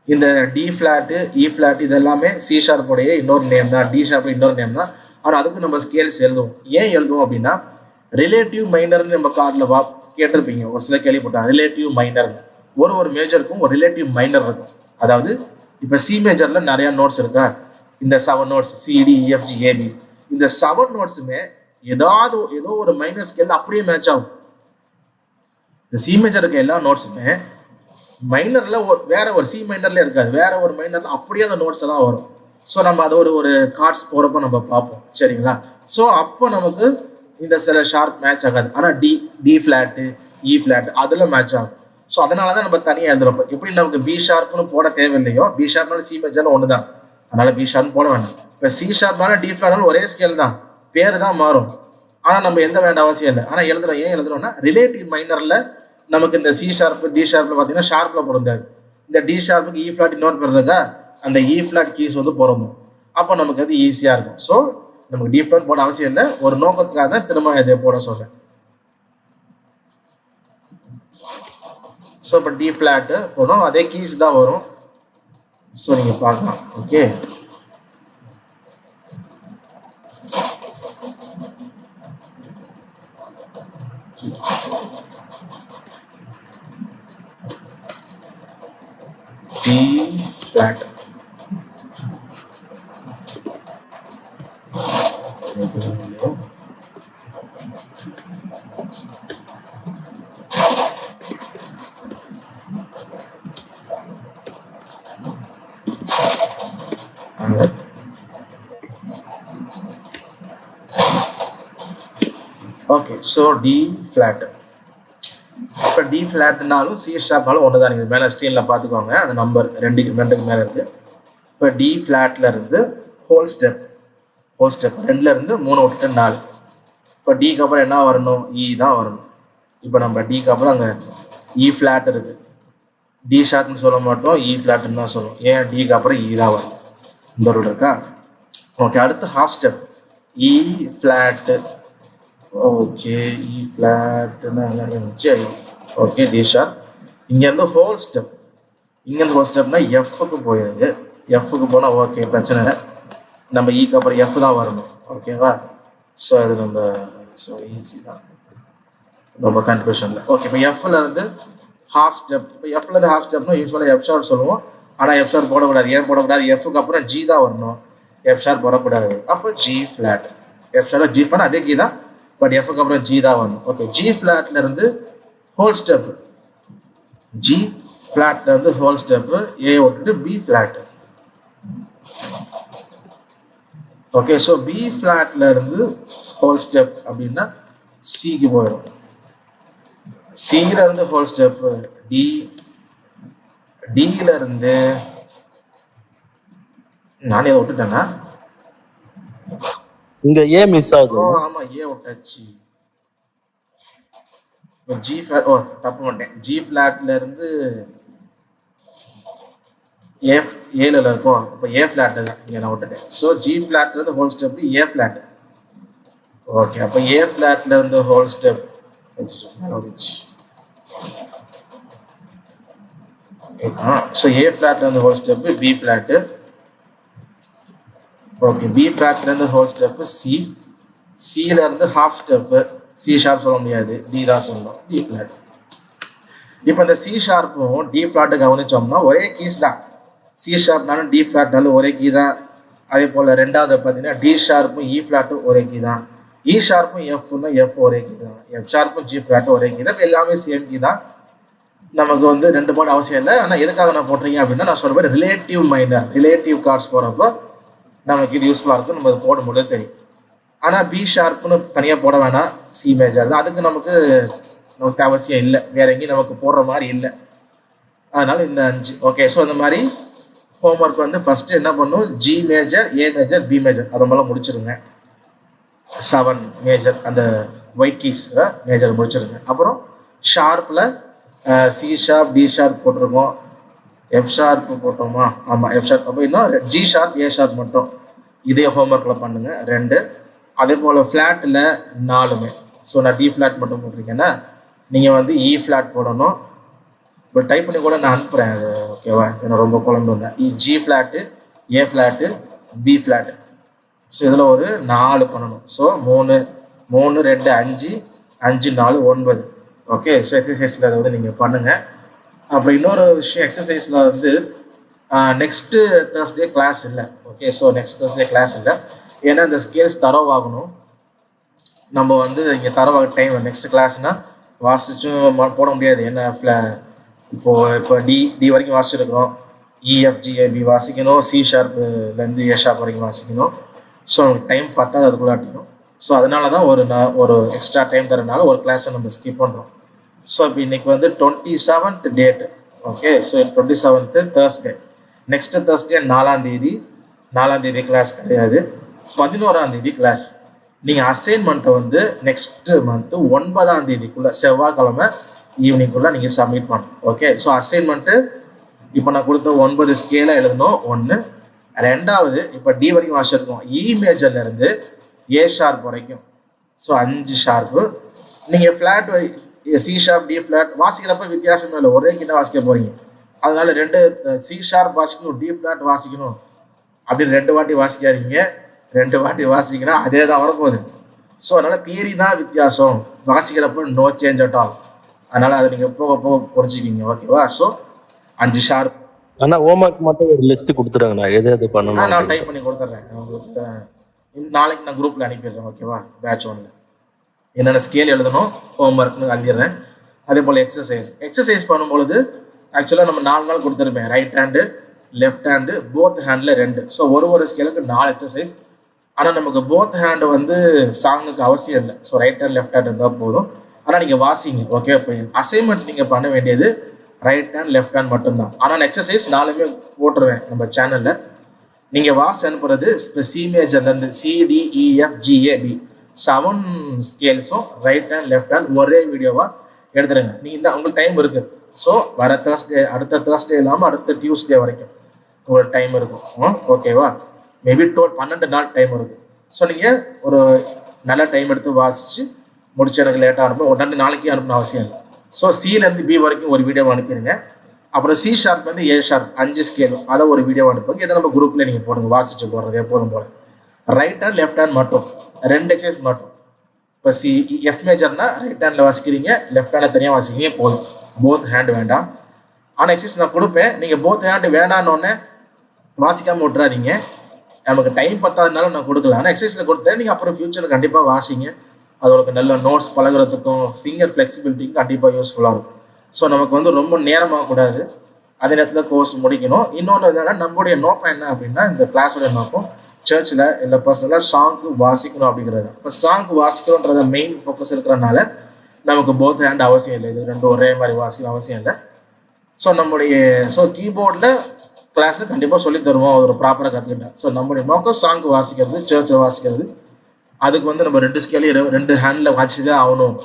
S1: இந்த டி ஃப்ளாட்டு இ ஃப்ளாட் இது எல்லாமே சி ஷார்ப்புடைய இன்னொரு நேம் தான், டி ஷார்ப் இன்னொரு நேம் தான். ஆனால் அதுக்கு நம்ம ஸ்கேல்ஸ் எழுதுவோம். ஏன் எழுதுவோம் அப்படின்னா ரிலேட்டிவ் மைனர்னு நம்ம கார்டில் கேட்டிருப்பீங்க, ஒரு சில கேள்விப்பட்டாங்க. ரிலேட்டிவ் மைனர் ஒரு மேஜருக்கும் ஒரு ரிலேட்டிவ் மைனர் இருக்கும். அதாவது இப்போ சி மேஜர்ல நிறைய நோட்ஸ் இருக்கா, இந்த 7 நோட்ஸ் சிடி இஎஃப்ஜி ஏபி, இந்த 7 நோட்ஸுமே ஏதோ ஒரு மைனர் ஸ்கேல் அப்படியே மேட்ச் ஆகும். இந்த சி மேஜர் இருக்க எல்லா நோட்ஸுமே மைனர்ல வேற ஒரு சி மைனர்ல இருக்காது, வேற ஒரு மைனர்ல அப்படியே அந்த நோட்ஸ் எல்லாம் வரும். ஸோ நம்ம அது ஒரு கார்ட்ஸ் போறப்போ நம்ம பார்ப்போம். சரிங்களா? ஸோ அப்போ நமக்கு இந்த சில ஷார்ப் மேட்ச் ஆகாது. ஆனால் டி ஃப்ளாட்டு இ ஃப்ளாட் அதில் மேட்ச் ஆகும். ஸோ அதனால தான் நம்ம தனியாக எழுதுறோம். எப்படி நமக்கு பி ஷார்ப்னு போட தேவையில்லையோ, பி ஷார்ப்னாலும் சி மேஜர்னு ஒன்று தான், அதனால பி ஷார்ப் போட வேண்டாம். இப்போ சி ஷார்ப்னாலும் டி ஃப்ளாட்னாலும் ஒரே ஸ்கேல் தான், பேர் தான் மாறும். ஆனால் நம்ம எழுத வேண்டிய அவசியம் இல்லை. ஆனால் எழுதுறோம். ஏன் எழுதுறோம்னா ரிலேட்டிவ் மைனரில் நமக்கு இந்த சி ஷார்ப் டி ஷார்ப்ல பார்த்தீங்கன்னா ஷார்ப்ல பொருந்தாது. இந்த டி ஷார்ப்புக்கு இ ஃப்ளாட் இன்னொரு பேர் இருக்கா, அந்த இ ஃப்ளாட் கீஸ் வந்து பொருந்தும். அப்போ நமக்கு அது ஈஸியாக இருக்கும். ஸோ நமக்கு டி ஃப்ளாட் போட அவசியம் இல்லை, ஒரு நோக்கத்துக்காக தான் திரும்ப இதை போட சொல்றேன். ஸோ இப்போ டி ஃப்ளாட்டு போனோம், அதே கீஸ் தான் வரும். ஸோ நீங்கள் பார்க்கலாம். Okay. D flat. Okay, so D flat. இப்போ டி ஃப்ளாட்னாலும் சி ஷார்ப்னாலும் ஒன்று தான். நீங்கள் மேலே ஸ்க்ரீனில் பார்த்துக்கோங்க, அந்த நம்பர் 2க்கு மேலே இருக்குது. இப்போ டி ஃப்ளாட்டில் இருந்து ஹோல் ஸ்டெப் 2ல் இருந்து 3 விட்டுட்டு 4. இப்போ டிக்கு அப்புறம் என்ன வரணும்? இ தான் வரணும். இப்போ நம்ம டிக்கு அப்புறம் அங்கே இ ஃப்ளாட் இருக்குது, டி ஷார்ப்னு சொல்ல மாட்டோம், இ ஃப்ளாட்னு தான் சொல்லுவோம். ஏன் டிக்கு அப்புறம் இ தான் வரும், இந்த ரூல் இருக்கா? ஓகே. அடுத்து half step E flat. Okay, E ஃப்ளாட்னா சரி. Okay, D sharp. இங்கேருந்து ஹோல் ஸ்டெப்னா எஃப்க்கு போயிடுது. எஃப்க்கு போனால் ஓகே, பிரச்சனை இல்லை. நம்ம இக்கு அப்புறம் எஃப் தான் வரணும். ஓகேவா? ஸோ அது நம்ம ஈஸி தான், ரொம்ப கன்ஃபியூஷன் இல்லை. ஓகே. இப்போ எஃப்ல இருந்து ஹாஃப் ஸ்டெப். இப்போ எஃப்ல இருந்து ஹாஃப் ஸ்டெப்னா யூஸ்வலாக எஃப் ஷார்ப் சொல்லுவோம். ஆனால் எஃப் ஷார்ப் போடக்கூடாது. ஏன் போடக்கூடாது? எஃப்க்கு அப்புறம் ஜி தான் வரணும், எஃப் ஷார்ப் போடக்கூடாது. அப்போ ஜி ஃப்ளாட். எஃப் ஷார்ப்ல ஜி ஃபிளாட் அதே கீ தான், பட் எஃப்க்கு அப்புறம் ஜி தான் வரணும். ஓகே, ஜி ஃபிளாட்ல இருந்து ஹோல் ஸ்டெப், ஜி ஃபிளாட்ல இருந்து ஹோல் ஸ்டெப் ஏ விட்டுட்டு B flat. Okay, so B ஃபிளாட்ல இருந்து ஹோல் ஸ்டெப் அப்படின்னா சிக்கு போயிடும். சில இருந்து ஹோல் ஸ்டெப் டி, டில இருந்து நானே விட்டுட்டேன்னா
S2: இங்க ஏ மிஸ் ஆகுது.
S1: ஆமா ஏ விட்டாச்சு. ஜி ஃபிளாட், ஓ தப்பு பண்ணிட்டேன். ஜி ஃபிளாட்ல இருந்து ஏல இருக்கும், இப்போ ஏ ஃபிளாட் தான் இங்க நான் விட்டுட்டேன். ஸோ ஜி ஃபிளாட்ல இருந்து whole step A flat. Okay, அப்போ ஏ ஃபிளாட்ல இருந்து ஹோல் ஸ்டெப் ஸோ ஏ ஃபிளாட்ல இருந்து whole step B flat. Okay, B ஃபிளாட்ல இருந்து ஹோல் ஸ்டெப் சி, சில இருந்து ஹாஃப் ஸ்டெப் சி ஷார்ப் சொல்ல முடியாது, டி தான் சொல்லணும், டி ஃபிளாட். இப்போ இந்த சி ஷார்ப்பும் டி ஃபிளாட்டு கவனிச்சோம்னா ஒரே கீஸ் தான். சி ஷார்ப்னாலும் டி ஃபிளாட்னாலும் ஒரே கீ தான். அதே போல் ரெண்டாவது பார்த்தீங்கன்னா டி ஷார்ப்பும் இ ஃபிளாட்டும் ஒரே கீ தான். இ ஷார்ப்பும் எஃப்னா எஃப் ஒரே கீ தான். எஃப் ஷார்ப்பும் ஜி ஃபிளாட்டும் ஒரே கீ தான். எல்லாமே சேம் கீ தான். நமக்கு வந்து ரெண்டு போட அவசியம் இல்லை. ஆனால் எதுக்காக நான் போடுறீங்க அப்படின்னா நான் சொல்ற மாதிரி ரிலேட்டிவ் மைனர், ரிலேட்டிவ் கார்ட்ஸ் போகிறப்போ நமக்கு இது யூஸ்ஃபுல்லாக இருக்கும், நம்ம போட முடியாது தெரியும். ஆனால் பி ஷார்ப்னு தனியாக போட வேணாம், சி மேஜர் தான். அதுக்கு நமக்கு அவசியம் இல்லை, வேற எங்கேயும் நமக்கு போடுற மாதிரி இல்லை. அதனால இந்த 5. ஓகே, ஸோ இந்த மாதிரி ஹோம்ஒர்க் வந்து ஃபர்ஸ்ட் என்ன பண்ணும், ஜி மேஜர், ஏ மேஜர், பி மேஜர் அதை மாதிரிலாம் முடிச்சிருங்க. 7 மேஜர் அந்த ஒயிட் கீஸ் மேஜர் முடிச்சிருங்க. அப்புறம் ஷார்ப்ல சி ஷார்ப், டி ஷார்ப் போட்டிருக்கோம், எஃப் ஷார்ப் போட்டோமா, ஆமாம் எஃப் ஷார்ப். அப்போ இன்னும் ஜி ஷார்ப், ஏ ஷார்ப் மட்டும் இதே ஹோம்ஒர்க்கில் பண்ணுங்க 2. அதே போல் ஃப்ளாட்டில் 4மே. ஸோ நான் டி ஃப்ளாட் மட்டும் போட்டிருக்கேன்னா நீங்கள் வந்து இ ஃப்ளாட் போடணும். இப்போ டைப் பண்ணி கூட நான் அனுப்புகிறேன் அது, ஓகேவா? எனக்கு ரொம்ப குழம்புங்க. ஜி ஃப்ளாட்டு, ஏ ஃப்ளாட்டு, பி ஃப்ளாட்டு. ஸோ இதில் ஒரு 4 பண்ணணும். ஸோ 3 3 2 5 5 4 9. ஓகே, ஸோ எக்ஸசைஸில் அதை வந்து நீங்கள் பண்ணுங்கள். அப்புறம் இன்னொரு விஷயம், எக்ஸசைஸில் வந்து நெக்ஸ்ட்டு தேர்ஸ்டே கிளாஸ் இல்லை. Okay, so next Thursday class இல்லை. ஏன்னா இந்த ஸ்கேல்ஸ் தரவாகணும். நம்ம வந்து இங்கே தரவாக டைம் நெக்ஸ்ட் கிளாஸ்னால் வாசிச்சும் போட முடியாது. என்ன இப்போ டி வரைக்கும் வாசிச்சிருக்கிறோம், இஎஃப்ஜிஏபி வாசிக்கணும், சி ஷார்ப்லேருந்து ஏ ஷார்ப் வரைக்கும் வாசிக்கணும். ஸோ டைம் பார்த்தா அதுக்குள்ளாட்டிக்கும். ஸோ அதனால தான் ஒரு எக்ஸ்ட்ரா டைம் தரனால ஒரு கிளாஸை நம்ம ஸ்கிப் பண்ணுறோம். ஸோ இப்போ இன்னைக்கு வந்து 27th date. Okay, so 27th Thursday. Next Thursday 4ஆம் தேதி கிளாஸ் கிடையாது, 11ஆம் தேதி கிளாஸ். நீங்கள் அசைன்மெண்ட்டை வந்து நெக்ஸ்ட் மந்த்து 9ஆம் தேதிக்குள்ளே செவ்வாய்க்கிழமை ஈவினிங்குள்ளே நீங்கள் சப்மிட் பண்ணணும். ஓகே, ஸோ அசைன்மெண்ட்டு இப்போ நான் கொடுத்த 9 ஸ்கேலாக எழுதணும் 1. 2வது இப்போ டி வரைக்கும் வாசிச்சிருக்கோம், இ மேஜர்லேருந்து ஏ ஷார்ப் வரைக்கும். ஸோ 5 ஷார்ப்பு. நீங்கள் flat C sharp, D flat வாசிக்கிறப்ப வித்தியாசமே இல்லை, ஒரே கிட்ட வாசிக்க போகிறீங்க. அதனால 2 சி ஷார்ப் வாசிக்கணும், டி ஃப்ளாட் வாசிக்கணும் அப்படின்னு 2 வாட்டி வாசிக்காதீங்க. 2 வாட்டி வாசிங்கன்னா அதே தான் வரப்போகுது. ஸோ அதனால தியரி தான் வித்தியாசம், வாசிக்கிறப்ப நோ சேஞ்ச் அட் ஆல். அதனால அதை நீங்கள் போக புரிஞ்சுக்கிங்க. ஓகேவா? So 5 sharp.
S2: ஆனா ஹோம்ஒர்க் மட்டும் ஒரு லிஸ்ட் கொடுத்துறாங்கண்ணா, எது பண்ணணும்
S1: நான் டைப் பண்ணி கொடுத்துட்றேன். உங்களுக்கு நாளைக்கு நான் குரூப்பில் அனுப்பிடுறேன். ஓகேவா? பேட்ச் 1 என்னென்ன ஸ்கேல் எழுதணும் ஹோம்ஒர்க்னு அனுப்பிடுறேன். அதே போல் எக்ஸசைஸ் பண்ணும்பொழுது ஆக்சுவலாக நம்ம 4 நாள் கொடுத்துருப்பேன். Right hand, left hand, both handle 2. So ஒரு ஸ்கேலுக்கு 4 எக்ஸசைஸ். ஆனால் நமக்கு போத் ஹேண்டு வந்து சாங்குக்கு அவசியம் இல்லை. So right hand, left hand இருந்தால் போதும். ஆனால் நீங்கள் வாசிங்க. ஓகே, இப்போ அசைன்மெண்ட் நீங்கள் பண்ண வேண்டியது ரைட் ஹேண்ட், லெஃப்ட் ஹேண்ட் மட்டும்தான். ஆனால் எக்ஸசைஸ் 4மே போட்டுருவேன் நம்ம சேனலில். நீங்கள் வாசிச்சு அனுப்புறது இப்போ சி மேஜர்லேருந்து CDEFGAB 7 ஸ்கேல்ஸும் ரைட் ஹேண்ட், லெஃப்ட் ஹேண்ட் ஒரே வீடியோவாக எடுத்துருங்க. நீங்கள் உங்களுக்கு டைம் இருக்குது. ஸோ வர தேர்ஸ்டே, அடுத்த தேர்ஸ்டே இல்லாமல் அடுத்த டியூஸ்டே வரைக்கும் உங்களுக்கு டைம் இருக்கும். ஓகேவா? மேபி 12 நாள் டைம் இருக்கும். ஸோ நீங்கள் ஒரு நல்ல டைம் எடுத்து வாசித்து முடிச்சு எனக்கு லேட்டாக அனுப்பணும், 2 நாளைக்கு அனுப்பணும் அவசியம் இல்லை. ஸோ சிலேருந்து பி வரைக்கும் ஒரு வீடியோ அனுப்பிடுங்க. அப்புறம் சி ஷார்ப்லேருந்து ஏ ஷார்ப் 5 ஸ்கேலும் அதை ஒரு வீடியோ அனுப்புங்க. இதை நம்ம குரூப்பில் நீங்கள் போடுங்க, வாசிச்சு போடுறது எப்போதும் போல. ரைட் ஹேண்ட், லெஃப்ட் ஹேண்ட் மட்டும் 2 எக்ஸசைஸ் மட்டும். இப்போ எஃப் மேஜர்னா ரைட் ஹேண்டில் வாசிக்கிறீங்க, லெஃப்ட் ஹேண்டில் தனியாக வாசிக்கிறீங்க, போதும். போத் ஹேண்ட் வேண்டாம். ஆனால் எக்ஸசைஸ் நான் கொடுப்பேன், நீங்கள் போத் ஹேண்டு வேண்டான்னு வாசிக்காமல் விட்டுறாதீங்க. நமக்கு டைம் பத்தாதனால நான் கொடுக்கல. ஆனால் எக்ஸசைஸில் கொடுத்தேன், நீங்கள் அப்புறம் ஃபியூச்சரில் கண்டிப்பாக வாசிங்க. அது உங்களுக்கு நல்ல நோட்ஸ் பழகுறதுக்கும் ஃபிங்கர் ஃப்ளெக்சிபிலிட்டிக்கும் கண்டிப்பாக யூஸ்ஃபுல்லாக இருக்கும். ஸோ நமக்கு வந்து ரொம்ப நேரமாகக்கூடாது, அதே நேரத்தில் கோர்ஸ் முடிக்கணும். இன்னொன்று என்னன்னா, நம்மளுடைய நோக்கம் என்ன அப்படின்னா, இந்த கிளாஸோட நோக்கம் சர்ச்சில் இல்லை பர்சனலாக சாங்கு வாசிக்கணும் அப்படிங்கிறது. இப்போ சாங்கு வாசிக்கணுன்றத மெயின் ஃபோக்கஸ் இருக்கிறனால நமக்கு போத் ஹேண்ட் அவசியம் இல்லை, இது ரெண்டும் ஒரே மாதிரி வாசிக்கணும் அவசியம் இல்லை. ஸோ கீபோர்டில் கிளாஸு கண்டிப்பாக சொல்லி தருவோம், ஒரு ப்ராப்பராக கற்றுக்கிட்டேன். ஸோ நம்மளுடைய நோக்கம் சாங்கு வாசிக்கிறது, சர்ச்சில் வாசிக்கிறது. அதுக்கு வந்து நம்ம 2 ஸ்கேலையும் 2 ஹேண்டில் வாசி தான் ஆகணும்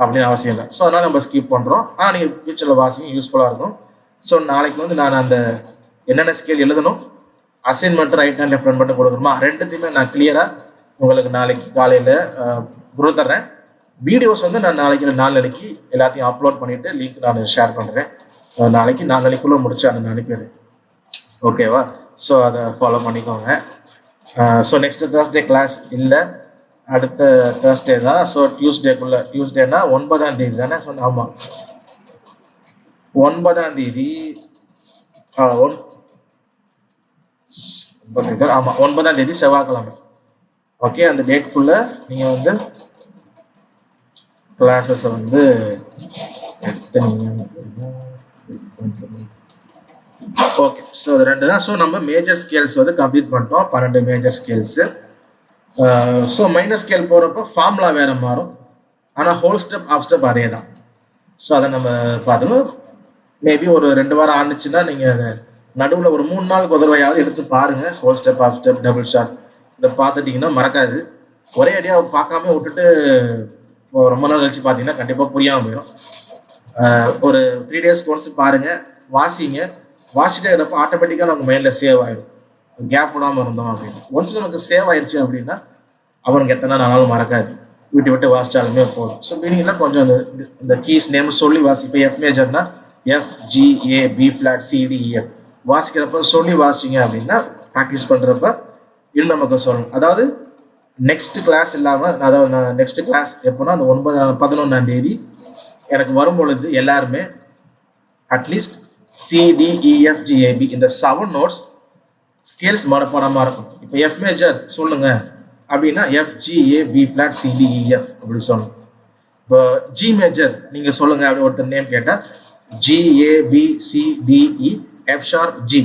S1: அப்படின்னு அவசியம் இல்லை. ஸோ அதனால் நம்ம ஸ்கிப் பண்ணுறோம். ஆனால் நீங்கள் ஃபியூச்சரில் வாசிங்க, யூஸ்ஃபுல்லாக இருக்கும். ஸோ நாளைக்கு வந்து நான் அந்த என்னென்ன ஸ்கேல் எழுதணும், assignment right hand left hand மட்டும் கொடுக்கணுமா, ரெண்டுத்தையுமே நான் கிளியராக உங்களுக்கு நாளைக்கு காலையில் கொடுத்துட்றேன். வீடியோஸ் வந்து நான் நாளைக்கு 4 நாளைக்கு எல்லாத்தையும் அப்லோட் பண்ணிவிட்டு லிங்க் நான் ஷேர் பண்ணுறேன். நாளைக்கு 4 நாளைக்குள்ளே முடிச்சு நான் அனுப்பிடுறேன். ஓகேவா? ஸோ அதை ஃபாலோ பண்ணிக்கோங்க. ஸோ நெக்ஸ்ட் தேர்ஸ்டே கிளாஸ் இல்லை, அடுத்த தேர்ஸ்டே தான். ஸோ டியூஸ்டேனா 9ஆம் தேதி தானே சொன்னேன்? ஆமாம், 9ஆம் தேதி. ஆமாம், 9ஆம் தேதி செவ்வாய்க்கிழமை. ஓகே, அந்த டேட்குள்ளே நீங்கள் வந்து கிளாஸஸ் வந்து ஓகே. ஸோ அது 2 தான். ஸோ நம்ம மேஜர் ஸ்கேல்ஸ் வந்து கம்ப்ளீட் பண்ணிட்டோம், 12 major scales. So minor scale போகிறப்போ ஃபார்முலா வேறு மாறும், ஆனால் ஹோல் ஸ்டெப் ஆஃப் ஸ்டெப் அதே தான். ஸோ அதை நம்ம பார்த்துக்கணும். மேபி ஒரு 2 வாரம் ஆனிச்சுன்னா நீங்கள் அதை நடுவில் ஒரு 3 நாளுக்கு ஒரு தடவையாவது எடுத்து பாருங்கள். Whole step half step double sharp இதை பார்த்துட்டிங்கன்னா மறக்காது. ஒரே அடியாக பார்க்காம விட்டுட்டு ரொம்ப நாள் கழிச்சு பார்த்தீங்கன்னா கண்டிப்பாக புரியாமல் போயிடும். ஒரு 3 days கோர்ஸ் பாருங்கள், வாசிங்க. வாசிட்டே இருக்கப்போ ஆட்டோமேட்டிக்காக நமக்கு மைண்டில் சேவ் ஆகிடும், கேப் விடாமல் இருந்தோம் அப்படின்னு. ஒன்ஸ் நமக்கு சேவ் ஆயிடுச்சு அப்படின்னா அவனுக்கு எத்தனை நாளும் மறக்காது, விட்டு வாசிச்சாலுமே போதும். ஸோ மீனிங்லாம் கொஞ்சம் இந்த கீஸ் நேம் சொல்லி வாசி. இப்போ F மேஜர்னா F G A B flat CD EF வாசிக்கிறப்ப சொல்லி வாசிச்சிங்க அப்படின்னா ப்ராக்டிஸ் பண்ணுறப்ப இன்னும் நமக்கு சொல்லணும். அதாவது நெக்ஸ்ட் கிளாஸ் இல்லாமல், அதாவது நான் நெக்ஸ்ட் கிளாஸ் எப்போனா அந்த 11ஆம் தேதி எனக்கு வரும்பொழுது எல்லாருமே அட்லீஸ்ட் சிடிஇஎஃப்ஜிஏபி இந்த 7 நோட்ஸ் ஸ்கேல்ஸ் மனப்பாடமாக இருக்கும். இப்போ எஃப் மேஜர் சொல்லுங்க அப்படின்னா எஃப்ஜிஏ பி ஃப்ளாட் சிடிஇஎஃப் அப்படி சொல்லணும். இப்போ ஜி மேஜர் நீங்கள் சொல்லுங்க அப்படி ஒருத்தர் நேம் கேட்டால் ஜிஏபிசிடிஇ எஃப் ஷார்ப் ஜி.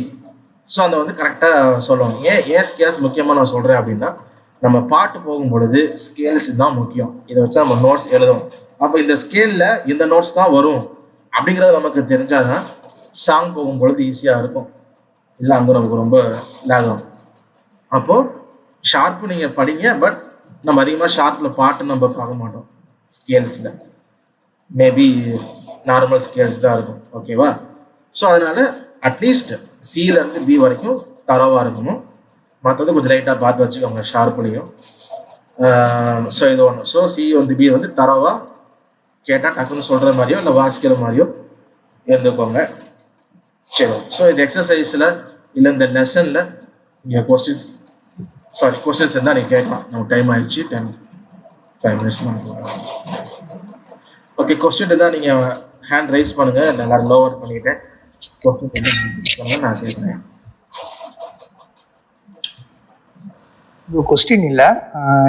S1: ஸோ அந்த வந்து கரெக்டாக சொல்லணும். ஏன் ஸ்கேல்ஸ் முக்கியமாக நான் சொல்கிறேன் அப்படின்னா, நம்ம பாட்டு போகும் பொழுது ஸ்கேல்ஸ் தான் முக்கியம். இதை வச்சு நம்ம நோட்ஸ் எழுதுவோம். அப்போ இந்த ஸ்கேலில் இந்த நோட்ஸ் தான் வரும் அப்படிங்கிறது நமக்கு தெரிஞ்சாதான் சாங் போகும்பொழுது ஈஸியாக இருக்கும். இல்லை அங்கே நமக்கு ரொம்ப லேக் ஆகும். அப்போது ஷார்ப்பு நீங்கள் படிங்க, பட் நம்ம அதிகமாக ஷார்ப்பில் பாட்டு நம்ம பார்க்க மாட்டோம். ஸ்கேல்ஸில் மேபி நார்மல் ஸ்கேல்ஸ் தான் இருக்கும். ஓகேவா? ஸோ அதனால் அட்லீஸ்ட் சியிலேருந்து பி வரைக்கும் தரவாக இருக்கணும். மற்றது கொஞ்சம் லைட்டாக பார்த்து வச்சுக்கோங்க ஷார்ப்லையும். ஸோ இது ஒன்று. ஸோ சி வந்து பி வந்து தரவாக கேட்டால் டக்குன்னு சொல்கிற மாதிரியோ இல்லை வாசிக்கிற மாதிரியோ இருந்துக்கோங்க. சரி, ஸோ இது எக்ஸசைஸில் இல்லை இந்த லெசனில் நீங்கள் கொஸ்டின்ஸ் இருந்தால் நீங்கள் கேட்கலாம். நம்ம டைம் ஆயிடுச்சு, 5 minutes ஓகே. கொஸ்டின் தான் நீங்கள் ஹேண்ட் ரைஸ் பண்ணுங்கள், எல்லாரும் லோவர் பண்ணிட்டேன். கொஸ்டின் நான் கேட்குறேன்.
S3: கொஸ்டின் இல்ல,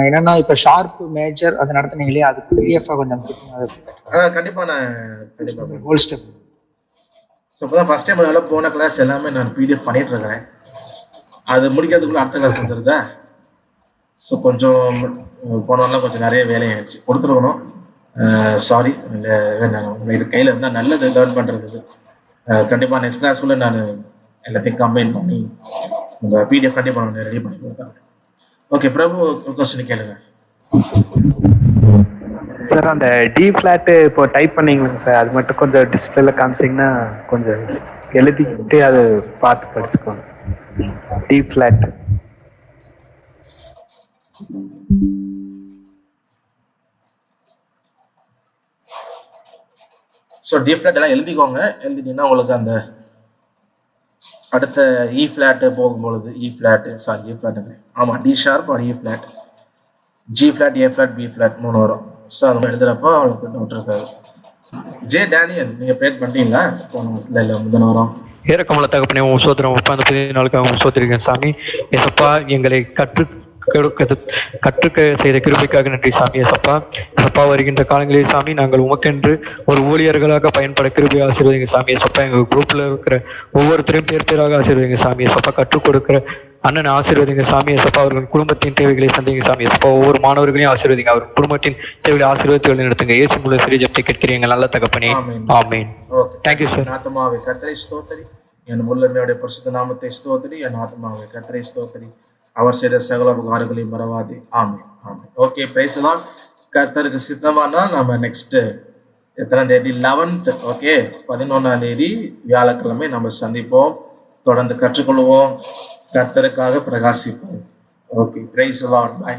S3: என்னன்னா இப்ப ஷார்ப் மேஜர் அதை நடத்துனீங்களே, அது பிடிஎஃப் கொஞ்சம்
S1: கண்டிப்பா நான்
S3: ஹோல் ஸ்டெப்.
S1: ஸோ இப்போ தான் ஃபர்ஸ்ட் டைம் நல்லா போன கிளாஸ் எல்லாமே நான் பிடிஎஃப் பண்ணிட்டு இருக்கிறேன். அது முடிக்கிறதுக்குள்ள அடுத்த கிளாஸ் வந்துருதா. ஸோ கொஞ்சம் போனவெல்லாம் கொஞ்சம் நிறைய வேலையாகிடுச்சு, கொடுத்துருக்கணும். சாரி, உங்கள் கையில் இருந்தால் நல்லது லேர்ன் பண்ணுறதுக்கு. கண்டிப்பாக நெக்ஸ்ட் கிளாஸ்க்குள்ளே நான் எல்லாத்தையும் கம்பைன் பண்ணி உங்கள் பிடிஎஃப் கண்டிப்பாக நான் ரெடி பண்ணி கொடுத்தேன். ஓகே பிரபு, கொஸ்டின் கேளுங்க
S5: சார். அந்த டி ஃபிளாட் இப்போ டைப் பண்ணீங்களா சார், அது மட்டும் கொஞ்சம் டிஸ்பிளேல காமிச்சிங்கன்னா கொஞ்சம் எழுதிக்கிட்டு அதை பார்த்து படிச்சுக்கோங்க. D flat.
S1: So D flat எல்லாம் எழுதிக்கோங்க. எழுதிட்டீங்கன்னா உங்களுக்கு அந்த அடுத்த இ ஃபிளாட்டு போகும்பொழுது இ ஃபிளாட் ஆமாம், D sharp or E flat, G flat, A flat, B flat 3 வரும். ஸோ அது மாதிரி எழுதுறப்போ அவங்களுக்கு விட்டுருக்காரு. ஜே டேனியல், நீங்கள் பேட் பண்ணிட்டீங்களா? இல்லை முந்தின வாரம்
S4: ஏறக்கமல தகப்பனே உன் சோதரம் அந்த புதிய நாளுக்காக சோதரிக்கிறேன் சாமி. ஏசப்பா எங்களை கற்றுக்க செய்த கிருபைக்காக நன்றி சாமி. ஏசப்பா ஏசப்பா வருகின்ற காலங்களில் சாமி நாங்கள் உமக்கென்று ஒரு ஊழியர்களாக பயன்பட கிருபை ஆசீர்வதிங்க சாமி. ஏசப்பா எங்கள் குரூப்ல இருக்கிற ஒவ்வொருத்தரையும் பேராக ஆசீர்வதிங்க சாமி. ஏசப்பா கற்றுக் கொடுக்கிற அண்ணன் ஆசீர்வதிங்க சாமி. ஏசப்பா அவர்கள் குடும்பத்தின் தேவைகளை சந்திங்க சாமி. ஏசப்பா ஒவ்வொரு மாணவர்களையும் ஆசீர்வதிங்க. அவர் குடும்பத்தின் தேவைகளை ஆசீர்வதித்து நடத்துங்க. இயேசு மூலம் சிறிய ஜெபத்தை கேட்கிறீங்க நல்ல தகப்பனே. ஆமென்.
S1: Thank you sir. ஆத்மாவே கர்த்தரை ஸ்தோத்திரி, என் முள்ளமையுடைய பரிசுத்த நாமத்தை ஸ்தோத்திரி, என் ஆத்மாவே கர்த்தரை ஸ்தோத்திரி, அவர் செய்த சகல உபகாரங்களையும் மறவாதே. ஆமென். ஆமென். Okay, praise lord. கர்த்தருக்கு சித்தமானா நம்ம நெக்ஸ்ட் எத்தனாம் தேதி 11th, ஓகே 11ஆம் தேதி வியாழக்கிழமை நம்ம சந்திப்போம். தொடர்ந்து கற்றுக்கொள்வோம், கர்த்தருக்காக பிரகாசிப்போம். Okay, praise lord. பை.